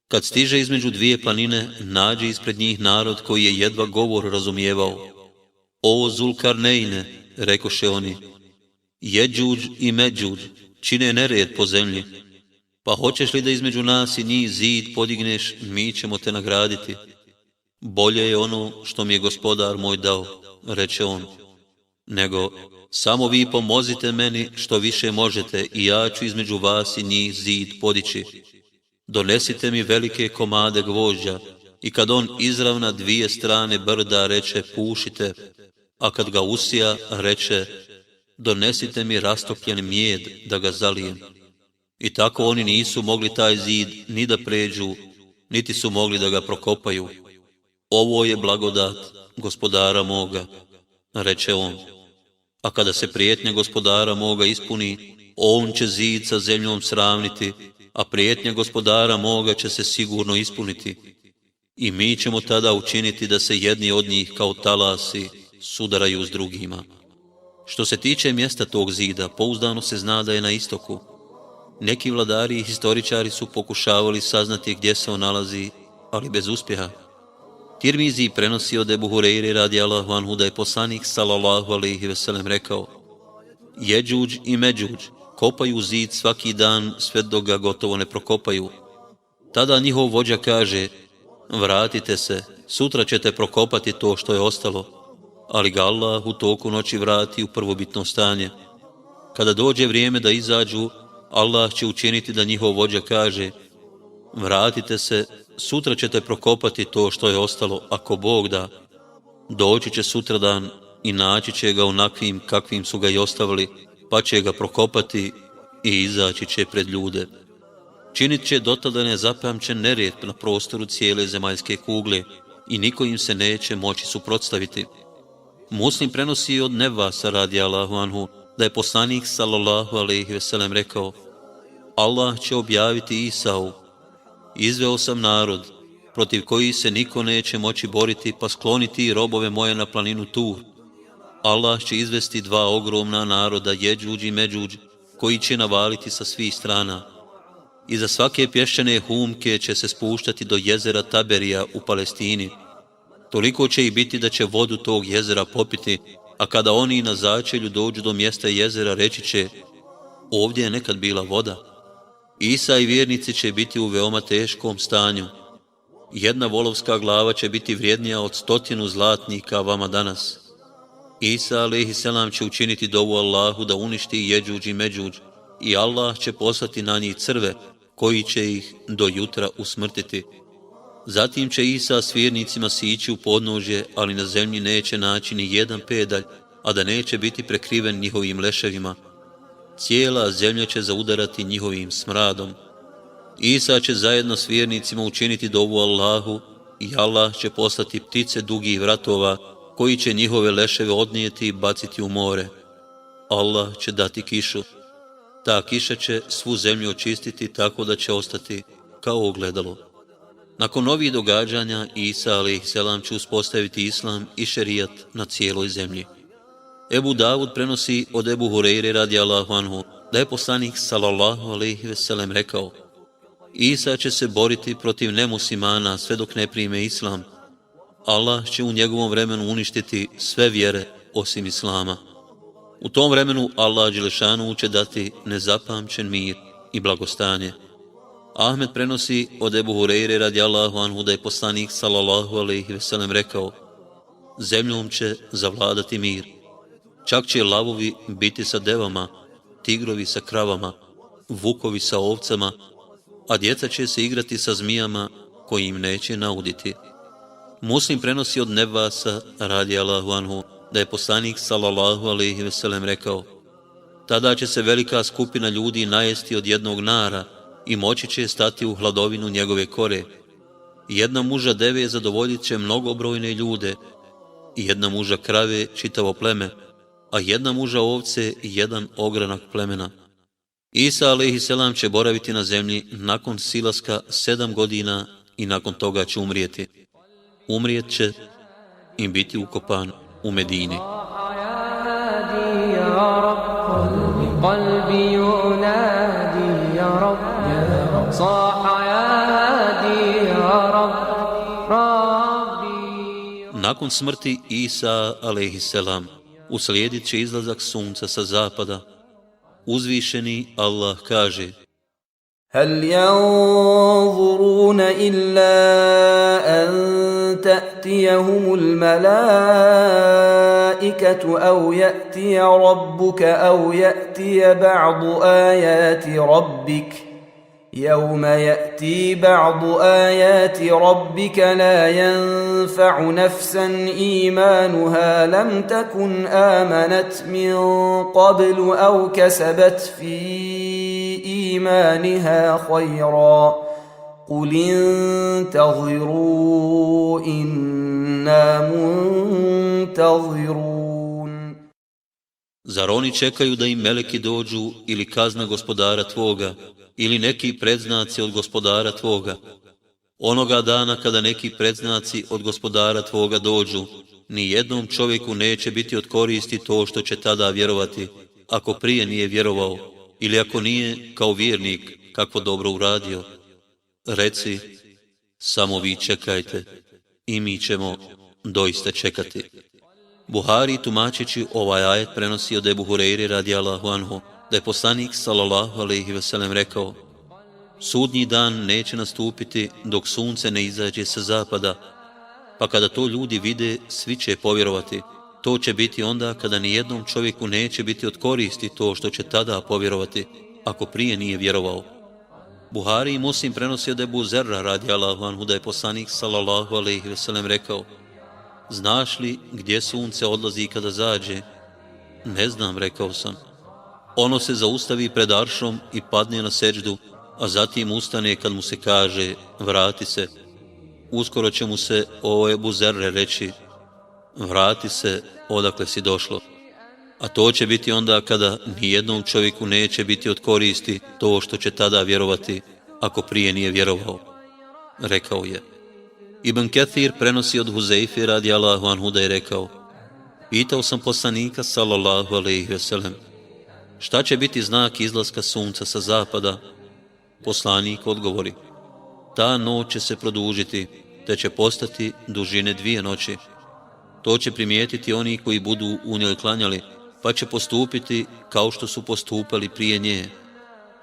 Kad stiže između dvije planine, nađe ispred njih narod koji je jedva govor razumijevao. O Zulkarnejne, rekoše oni, Jeđuđ i Međuđ čine nered po zemlji, pa hoćeš li da između nas i njih zid podigneš, mi ćemo te nagraditi. Bolje je ono što mi je gospodar moj dao, reče on, nego samo vi pomozite meni što više možete i ja ću između vas i njih zid podići. Donesite mi velike komade gvožđa i kad on izravna dvije strane brda reče pušite, a kad ga usija reče donesite mi rastopljen mijed da ga zalijem. I tako oni nisu mogli taj zid ni da pređu, niti su mogli da ga prokopaju. Ovo je blagodat gospodara moga, reče on. A kada se prijetnja gospodara moga ispuni, on će zid sa zemljom sravniti, a prijetnja gospodara moga će se sigurno ispuniti. I mi ćemo tada učiniti da se jedni od njih kao talasi sudaraju s drugima. Što se tiče mjesta tog zida, pouzdano se zna da je na istoku. Neki vladari i historičari su pokušavali saznati gdje se on nalazi, ali bez uspjeha. Tirmizi prenosi od Ebu Hureyre radijallahu anhu da je poslanik sallallahu alejhi ve sellem rekao: Jeđuđ i Međuđ kopaju zid svaki dan sve dok ga gotovo ne prokopaju. Tada njihov vođa kaže: vratite se, sutra ćete prokopati to što je ostalo, ali ga Allah u toku noći vrati u prvobitno stanje. Kada dođe vrijeme da izađu, Allah će učiniti da njihov vođa kaže: vratite se, sutra ćete prokopati to što je ostalo, ako Bog da. Doći će sutradan i naći će ga onakvim kakvim su ga i ostavili, pa će ga prokopati i izaći će pred ljude. Činit će dotada nezapamćen nered na prostoru cijele zemaljske kugle i niko im se neće moći suprotstaviti. Muslim prenosi od Nevasa radijallahu anhu da je poslanik sallallahu alejhi ve sellem rekao: Allah će objaviti Isau: izveo sam narod protiv koji se niko neće moći boriti, pa skloniti robove moje na planinu Tur. Allah će izvesti dva ogromna naroda, Jeđuđ i Međuđ, koji će navaliti sa svih strana. Iza svake pješčane humke će se spuštati do jezera Taberija u Palestini. Toliko će ih biti da će vodu tog jezera popiti, a kada oni na začelju dođu do mjesta jezera reći će: ovdje je nekad bila voda. Isa i vjernici će biti u veoma teškom stanju. Jedna volovska glava će biti vrijednija od 100 zlatnika vama danas. Isa alejhiselam će učiniti dovu Allahu da uništi Jeđuđ i Međuđ i Allah će poslati na njih crve koji će ih do jutra usmrtiti. Zatim će Isa s vjernicima sići u podnožje, ali na zemlji neće naći ni jedan pedalj, a da neće biti prekriven njihovim leševima. Cijela zemlja će zaudarati njihovim smradom. Isa će zajedno s vjernicima učiniti dovu Allahu i Allah će poslati ptice dugih vratova koji će njihove leševe odnijeti i baciti u more. Allah će dati kišu. Ta kiša će svu zemlju očistiti tako da će ostati kao ogledalo. Nakon ovih događanja Isa alejhiselam će uspostaviti islam i šerijat na cijeloj zemlji. Ebu Davud prenosi od Ebu Hureyre radijallahu anhu da je poslanik sallallahu alejhi ve sellem rekao: Isa će se boriti protiv nemuslimana sve dok ne prime islam. Allah će u njegovom vremenu uništiti sve vjere osim Islama. U tom vremenu Allah Đelešanu će dati nezapamćen mir i blagostanje. Ahmed prenosi od Ebu Hureyre radijallahu anhu da je poslanik sallallahu alejhi ve sellem rekao: zemljom će zavladati mir. Čak će lavovi biti sa devama, tigrovi sa kravama, vukovi sa ovcama, a djeca će se igrati sa zmijama koji im neće nauditi. Muslim prenosi od Nevasa radijallahu anhu da je poslanik sallallahu alejhi ve sellem rekao: tada će se velika skupina ljudi najesti od jednog nara i moći će stati u hladovinu njegove kore. Jedna muža deve zadovoljit će mnogobrojne ljude i jedna muža krave čitavo pleme, a jedna muža ovce i jedan ogranak plemena. Isa alejhiselam će boraviti na zemlji nakon silaska 7 godina i nakon toga će umrijeti. Umrijet će i biti ukopan u Medini. Nakon smrti Isa alejhiselam uslijedit će izlazak sunca sa zapada. Uzvišeni Allah kaže: هل ينظرون إلا أن تأتيهم الملائكة أو يأتي ربك أو يأتي بعض آيات ربك يوم يأتي بعض آيات ربك لا ينفع نفسا إيمانها لم تكن آمنت من قبل أو كسبت في إيمانها خيرا قل انتظروا إنا منتظرون. Zar oni čekaju da im meleki dođu ili kazna gospodara tvoga ili neki predznaci od gospodara tvoga? Onoga dana kada neki predznaci od gospodara tvoga dođu, ni jednom čovjeku neće biti od koristi to što će tada vjerovati, ako prije nije vjerovao ili ako nije kao vjernik kakvo dobro uradio. Reci, samo vi čekajte i mi ćemo doista čekati. Buhari tumačeći ovaj ajet prenosi od Ebu Hureyre radijallahu anhu da je poslanik sallallahu alejhi ve sellem rekao: sudnji dan neće nastupiti dok sunce ne izađe sa zapada, pa kada to ljudi vide, svi će povjerovati. To će biti onda kada nijednom čovjeku neće biti od koristi to što će tada povjerovati, ako prije nije vjerovao. Buhari i Muslim prenosi od Ebu Zerra radijallahu anhu da je poslanik sallallahu alejhi ve sellem rekao: znaš li gdje sunce odlazi kada zađe? Ne znam, rekao sam. Ono se zaustavi pred aršom i padne na seđdu, a zatim ustane kad mu se kaže: vrati se. Uskoro će mu se, o Ebu Zerre, reći: vrati se odakle si došlo. A to će biti onda kada nijednom čovjeku neće biti od koristi to što će tada vjerovati, ako prije nije vjerovao. Rekao je. Ibn Kathir prenosi od Huzeife radijallahu anhu da je rekao: pitao sam poslanika sallallahu alejhi ve sellem: šta će biti znak izlaska sunca sa zapada? Poslanik odgovori: ta noć će se produžiti, te će postati dužine 2 noći. To će primijetiti oni koji budu u njoj klanjali, pa će postupiti kao što su postupali prije nje.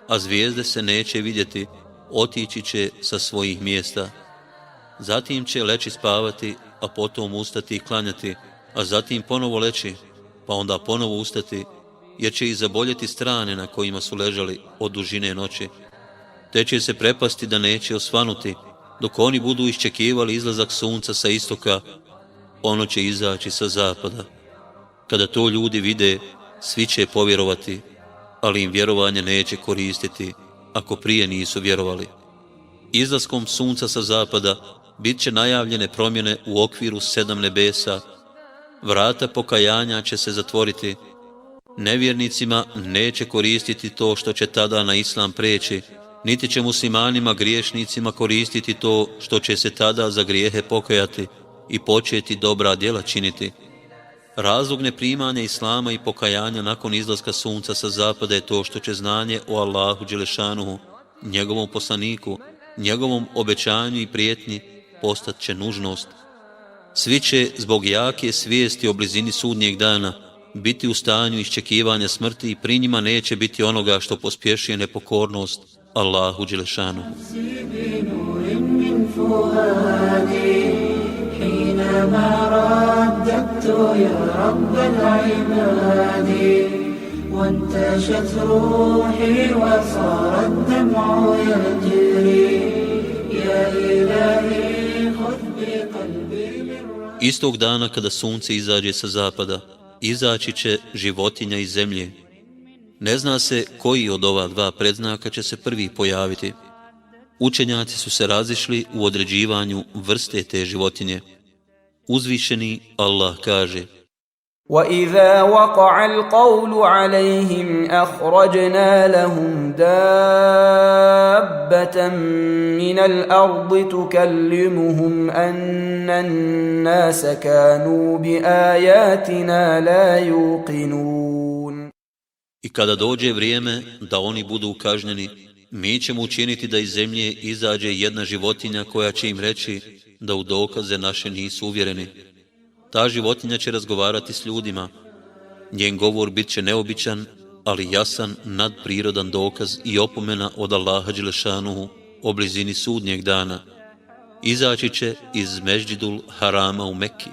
A zvijezde se neće vidjeti, otići će sa svojih mjesta. Zatim će leći spavati, a potom ustati i klanjati, a zatim ponovo leći, pa onda ponovo ustati, jer će ih zaboljeti strane na kojima su ležali od dužine noći. Te će se prepasti da neće osvanuti, dok oni budu iščekivali izlazak sunca sa istoka, ono će izaći sa zapada. Kada to ljudi vide, svi će povjerovati, ali im vjerovanje neće koristiti, ako prije nisu vjerovali. Izlaskom sunca sa zapada bit će najavljene promjene u okviru 7 nebesa, vrata pokajanja će se zatvoriti, nevjernicima neće koristiti to što će tada na islam preći, niti će muslimanima griješnicima koristiti to što će se tada za grijehe pokajati i početi dobra djela činiti. Razlog neprimanja islama i pokajanja nakon izlaska sunca sa zapada je to što će znanje o Allahu Đelešanuhu, njegovom poslaniku, njegovom obećanju i prijetnji postat će nužnost. Svi će zbog jake svijesti o blizini sudnjeg dana biti u stanju iščekivanja smrti i pri njima neće biti onoga što pospješuje nepokornost Allahu dželešanu. حينما رددت يا رب العباد وانتشت روحي وصار الدمع يجري يا إلهي خذ بقلبي للرحمة. Istog dana kada sunce izađe sa zapada, izaći će životinja iz zemlje. Ne zna se koji od ova dva predznaka će se prvi pojaviti. Učenjaci su se razišli u određivanju vrste te životinje. Uzvišeni Allah kaže: وَإِذَا وَقَعَ الْقَوْلُ عَلَيْهِمْ أَخْرَجْنَا لَهُمْ دَابَّةً مِّنَ الْأَرْضِ تُكَلِّمُهُمْ أَنَّ النَّاسَ كَانُوا بِآيَاتِنَا لَا يُوقِنُونَ. I kada dođe vrijeme da oni budu kažnjeni, mi ćemo učiniti da iz zemlje izađe jedna životinja koja će im reći da u dokaze naše nisu uvjereni. Ta životinja će razgovarati s ljudima. Njen govor bit će neobičan, ali jasan, nadprirodan dokaz i opomena od Allaha dželešanuhu o blizini sudnjeg dana. Izaći će iz Mežđidul Harama u Mekki.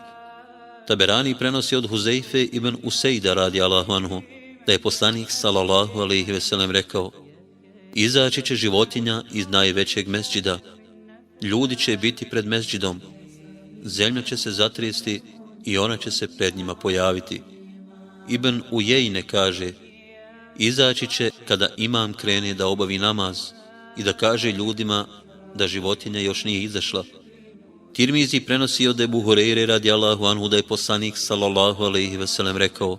Taberani prenosi od Huzeife ibn Usejda radijallahu anhu da je poslanik sallallahu alejhi ve sellem rekao: izaći će životinja iz najvećeg mesđida. Ljudi će biti pred mesđidom. Zemlja će se zatresti i ona će se pred njima pojaviti. Ibn Ujejne kaže: izaći će kada imam krene da obavi namaz i da kaže ljudima da životinja još nije izašla. Tirmizi prenosi od Ebu Hureyre radijallahu anhu da je poslanik sallallahu alejhi ve sellem rekao: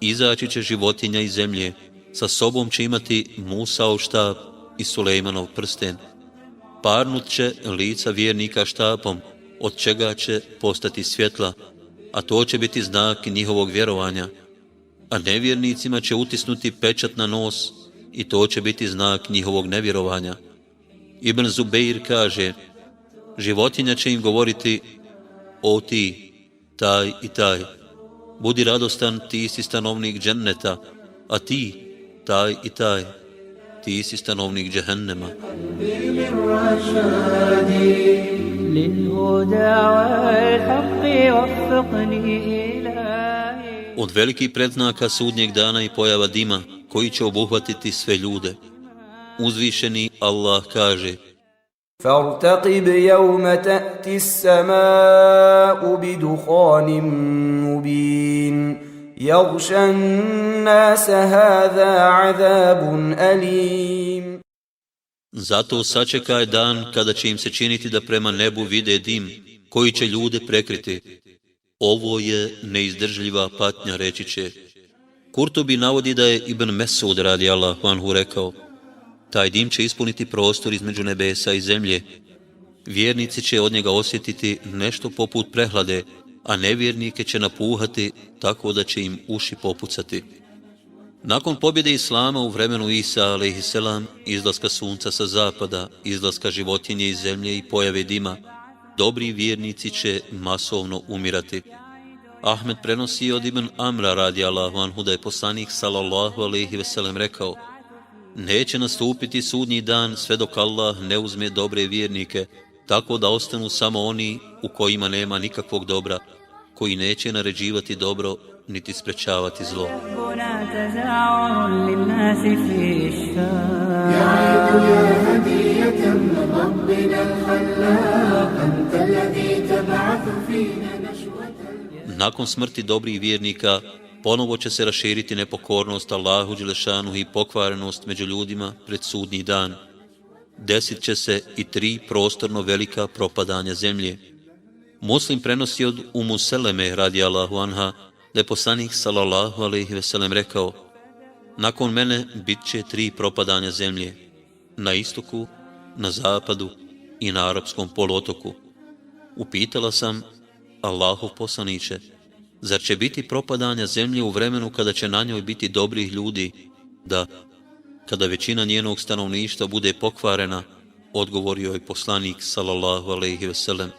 izaći će životinja iz zemlje, sa sobom će imati Musaov štab i Sulejmanov prsten. Parnut će lica vjernika štapom, od čega će postati svjetla, a to će biti znak njihovog vjerovanja. A nevjernicima će utisnuti pečat na nos i to će biti znak njihovog nevjerovanja. Ibn Zubeir kaže: životinja će im govoriti: o ti, taj i taj, budi radostan, ti si stanovnik dženneta, a ti, taj i taj, ti si stanovnik džehennema. Od velikih predznaka sudnjeg dana i pojava dima koji će obuhvatiti sve ljude. Uzvišeni Allah kaže: فَارْتَقِبْ يَوْمَ تَأْتِ السَّمَاءُ بِدُخَانٍ مُبِينٍ يَغْشَى النَّاسَ هَذَا عَذَابٌ أَلِيمٌ. Zato sačekaj dan kada će im se činiti da prema nebu vide dim koji će ljude prekriti. Ovo je neizdržljiva patnja, reći će. Kurtubi navodi da je Ibn Mesud radijallahu anhu rekao: taj dim će ispuniti prostor između nebesa i zemlje. Vjernici će od njega osjetiti nešto poput prehlade, a nevjernike će napuhati tako da će im uši popucati. Nakon pobjede Islama u vremenu Isa a.s., izlaska sunca sa zapada, izlaska životinje iz zemlje i pojave dima, dobri vjernici će masovno umirati. Ahmed prenosi od Ibn Amra radijallahu anhu da je poslanik sallallahu alejhi ve sellem rekao: neće nastupiti sudnji dan sve dok Allah ne uzme dobre vjernike, tako da ostanu samo oni u kojima nema nikakvog dobra, koji neće naređivati dobro niti sprečavati zlo. Nakon smrti dobrih vjernika ponovo će se raširiti nepokornost Allahu dželešanu i pokvarenost među ljudima pred sudnji dan. Desit će se i 3 prostorno velika propadanja zemlje. Muslim prenosi od Umu Seleme radijallahu anha da je poslanik sallallahu alejhi ve sellem rekao: nakon mene bit će 3 propadanja zemlje, na istoku, na zapadu i na arapskom poluotoku. Upitala sam: Allahov poslaniče, zar će biti propadanja zemlje u vremenu kada će na njoj biti dobrih ljudi? Da, kada većina njenog stanovništva bude pokvarena, odgovorio je poslanik sallallahu alejhi ve sellem.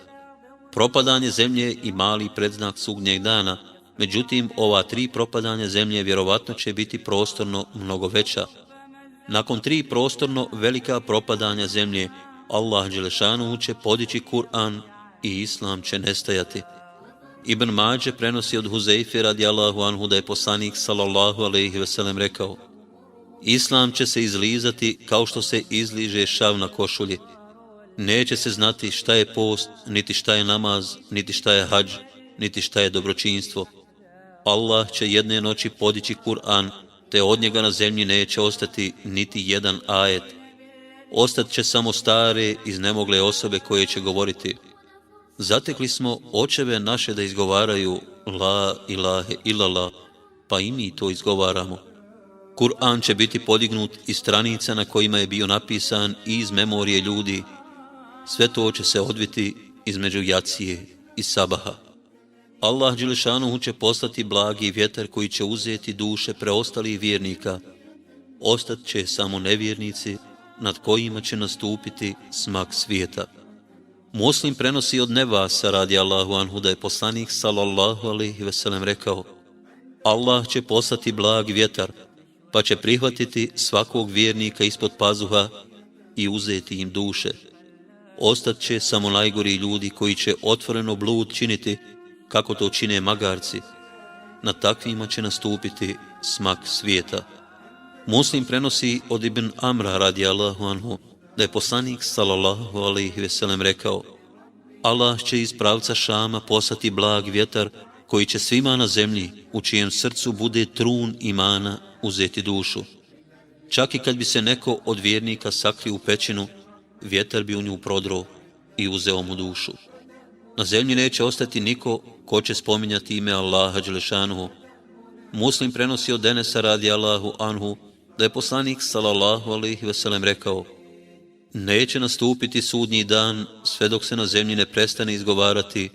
Propadanje zemlje i mali predznak sudnjeg dana, međutim ova 3 propadanja zemlje vjerovatno će biti prostorno mnogo veća. Nakon 3 prostorno velika propadanja zemlje, Allah dželešanu će podići Kur'an i Islam će nestajati. Ibn Mađe prenosi od Huzeife radijallahu anhu da je poslanik sallallahu alejhi ve sellem rekao: Islam će se izlizati kao što se izliže šav na košulji. Neće se znati šta je post, niti šta je namaz, niti šta je hadž, niti šta je dobročinstvo. Allah će jedne noći podići Kur'an, te od njega na zemlji neće ostati niti jedan ajet. Ostat će samo stare, iznemogle osobe koje će govoriti: zatekli smo očeve naše da izgovaraju la ilahe illallah, pa i mi to izgovaramo. Kur'an će biti podignut iz stranica na kojima je bio napisan i iz memorije ljudi. Sve to će se odviti između jacije i sabaha. Allah dželešanu će poslati blagi vjetar koji će uzeti duše preostalih vjernika. Ostat će samo nevjernici nad kojima će nastupiti smak svijeta. Muslim prenosi od Nevasa radijallahu anhu da je poslanik sallallahu alejhi ve sellem rekao: Allah će poslati blag vjetar, pa će prihvatiti svakog vjernika ispod pazuha i uzeti im duše. Ostat će samo najgori ljudi koji će otvoreno blud činiti, kako to čine magarci. Na takvima će nastupiti smak svijeta. Muslim prenosi od Ibn Amra radijallahu anhu da je poslanik sallallahu alejhi ve sellem rekao: Allah će iz pravca Šama poslati blag vjetar koji će svima na zemlji, u čijem srcu bude trun imana, uzeti dušu. Čak i kad bi se neko od vjernika sakrio u pećinu, vjetar bi u nju prodro i uzeo mu dušu. Na zemlji neće ostati niko ko će spominjati ime Allaha dželešanuhu. Muslim prenosi od Enesa radijallahu anhu da je poslanik sallallahu alejhi ve sellem rekao: neće nastupiti sudnji dan sve dok se na zemlji ne prestane izgovarati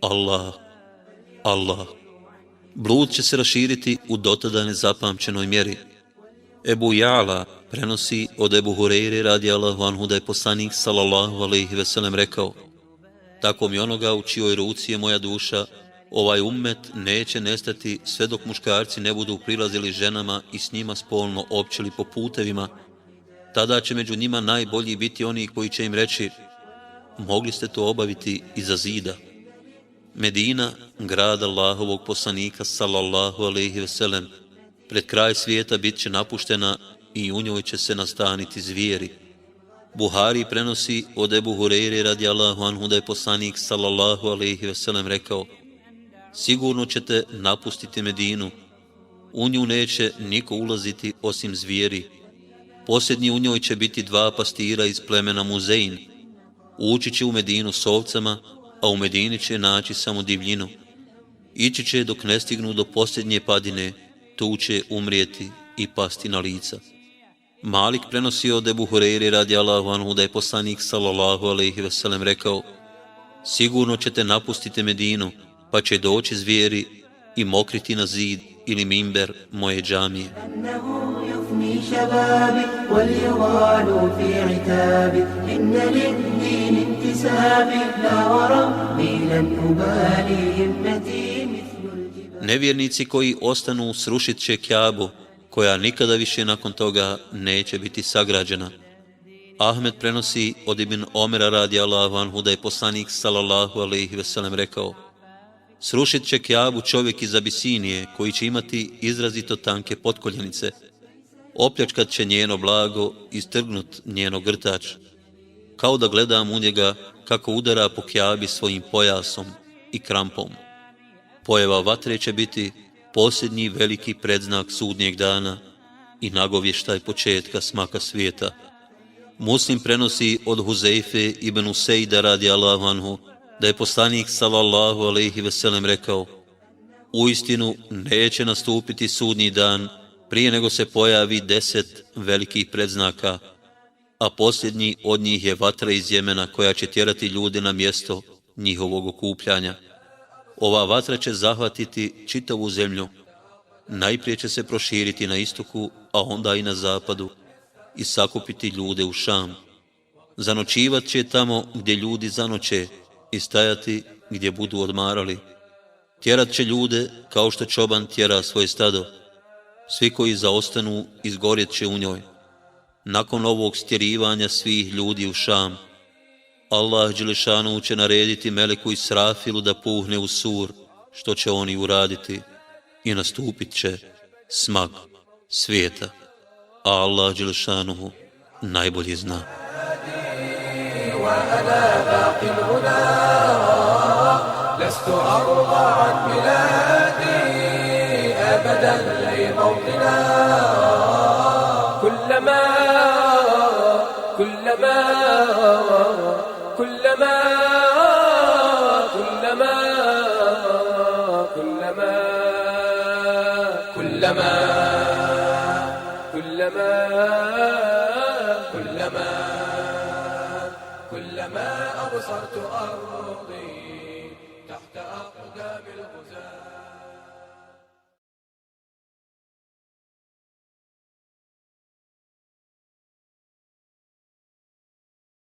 Allah, Allah. Blud će se raširiti u dotada nezapamćenoj mjeri. Ebu Ja'la prenosi od Ebu Hureyre radijallahu anhu da je poslanik sallallahu alejhi ve sellem rekao: tako mi onoga u čijoj ruci je moja duša, ovaj ummet neće nestati sve dok muškarci ne budu prilazili ženama i s njima spolno općili po putevima. Tada će među njima najbolji biti oni koji će im reći: mogli ste to obaviti iza zida. Medina, grad Allahovog poslanika sallallahu alejhi ve sellem, pred kraj svijeta bit će napuštena i u njoj će se nastaniti zvijeri. Buhari prenosi od Ebu Hureyre radijallahu anhu da je poslanik sallallahu alejhi ve sellem rekao: sigurno ćete napustiti Medinu, u nju neće niko ulaziti osim zvijeri. Posljednji u njoj će biti 2 pastira iz plemena Muzein. Ući će u Medinu s ovcama, a u Medini će naći samo divljinu. Ići će dok ne stignu do posljednje padine, tu će umrijeti i pasti na lica. Malik prenosi od Ebu Hureyre radijallahu anhu da je poslanik sallallahu alejhi ve sellem rekao: sigurno ćete napustiti Medinu, pa će doći zvijeri i mokriti na zid ili mimber moje džamije. يفني شبابي وليغال في عتابي إن للدين انتسابي لا وربي لن أبالي همتي مثل الجبال. Nevjernici koji ostanu srušit će Kjabu, koja nikada više nakon toga neće biti sagrađena. Ahmed prenosi od Ibn Omera radijallahu anhu da je poslanik sallallahu alejhi ve sellem rekao: srušit će Kjabu čovjek iz Abisinije koji će imati izrazito tanke potkoljenice. Opljačkat će njeno blago i strgnut njeno grtač. Kao da gledam u njega kako udara po Kjabi svojim pojasom i krampom. Pojava vatre će biti posljednji veliki predznak sudnjeg dana i nagovještaj početka smaka svijeta. Muslim prenosi od Huzeife ibn Usejda radijallahu anhu da je poslanik sallallahu alejhi ve sellem rekao: uistinu neće nastupiti sudnji dan prije nego se pojavi 10 velikih predznaka, a posljednji od njih je vatra iz Jemena koja će tjerati ljude na mjesto njihovog okupljanja. Ova vatra će zahvatiti čitavu zemlju. Najprije će se proširiti na istoku, a onda i na zapadu i sakupiti ljude u Šam. Zanočivat će tamo gdje ljudi zanoće i stajati gdje budu odmarali. Tjerat će ljude kao što čoban tjera svoje stado. Svi koji zaostanu izgorjet će u njoj. Nakon ovog stjerivanja svih ljudi u Šam, Allah Đelešanu će narediti Meleku Israfilu da puhne u sur, što će oni uraditi, i nastupit će smak svijeta. A Allah Đelešanu najbolje zna. لست أرضى عن بلادي أبدا لموطنا كلما كلما كلما كلما كلما كلما كلما كلما كلما أبصرت أرضي تحت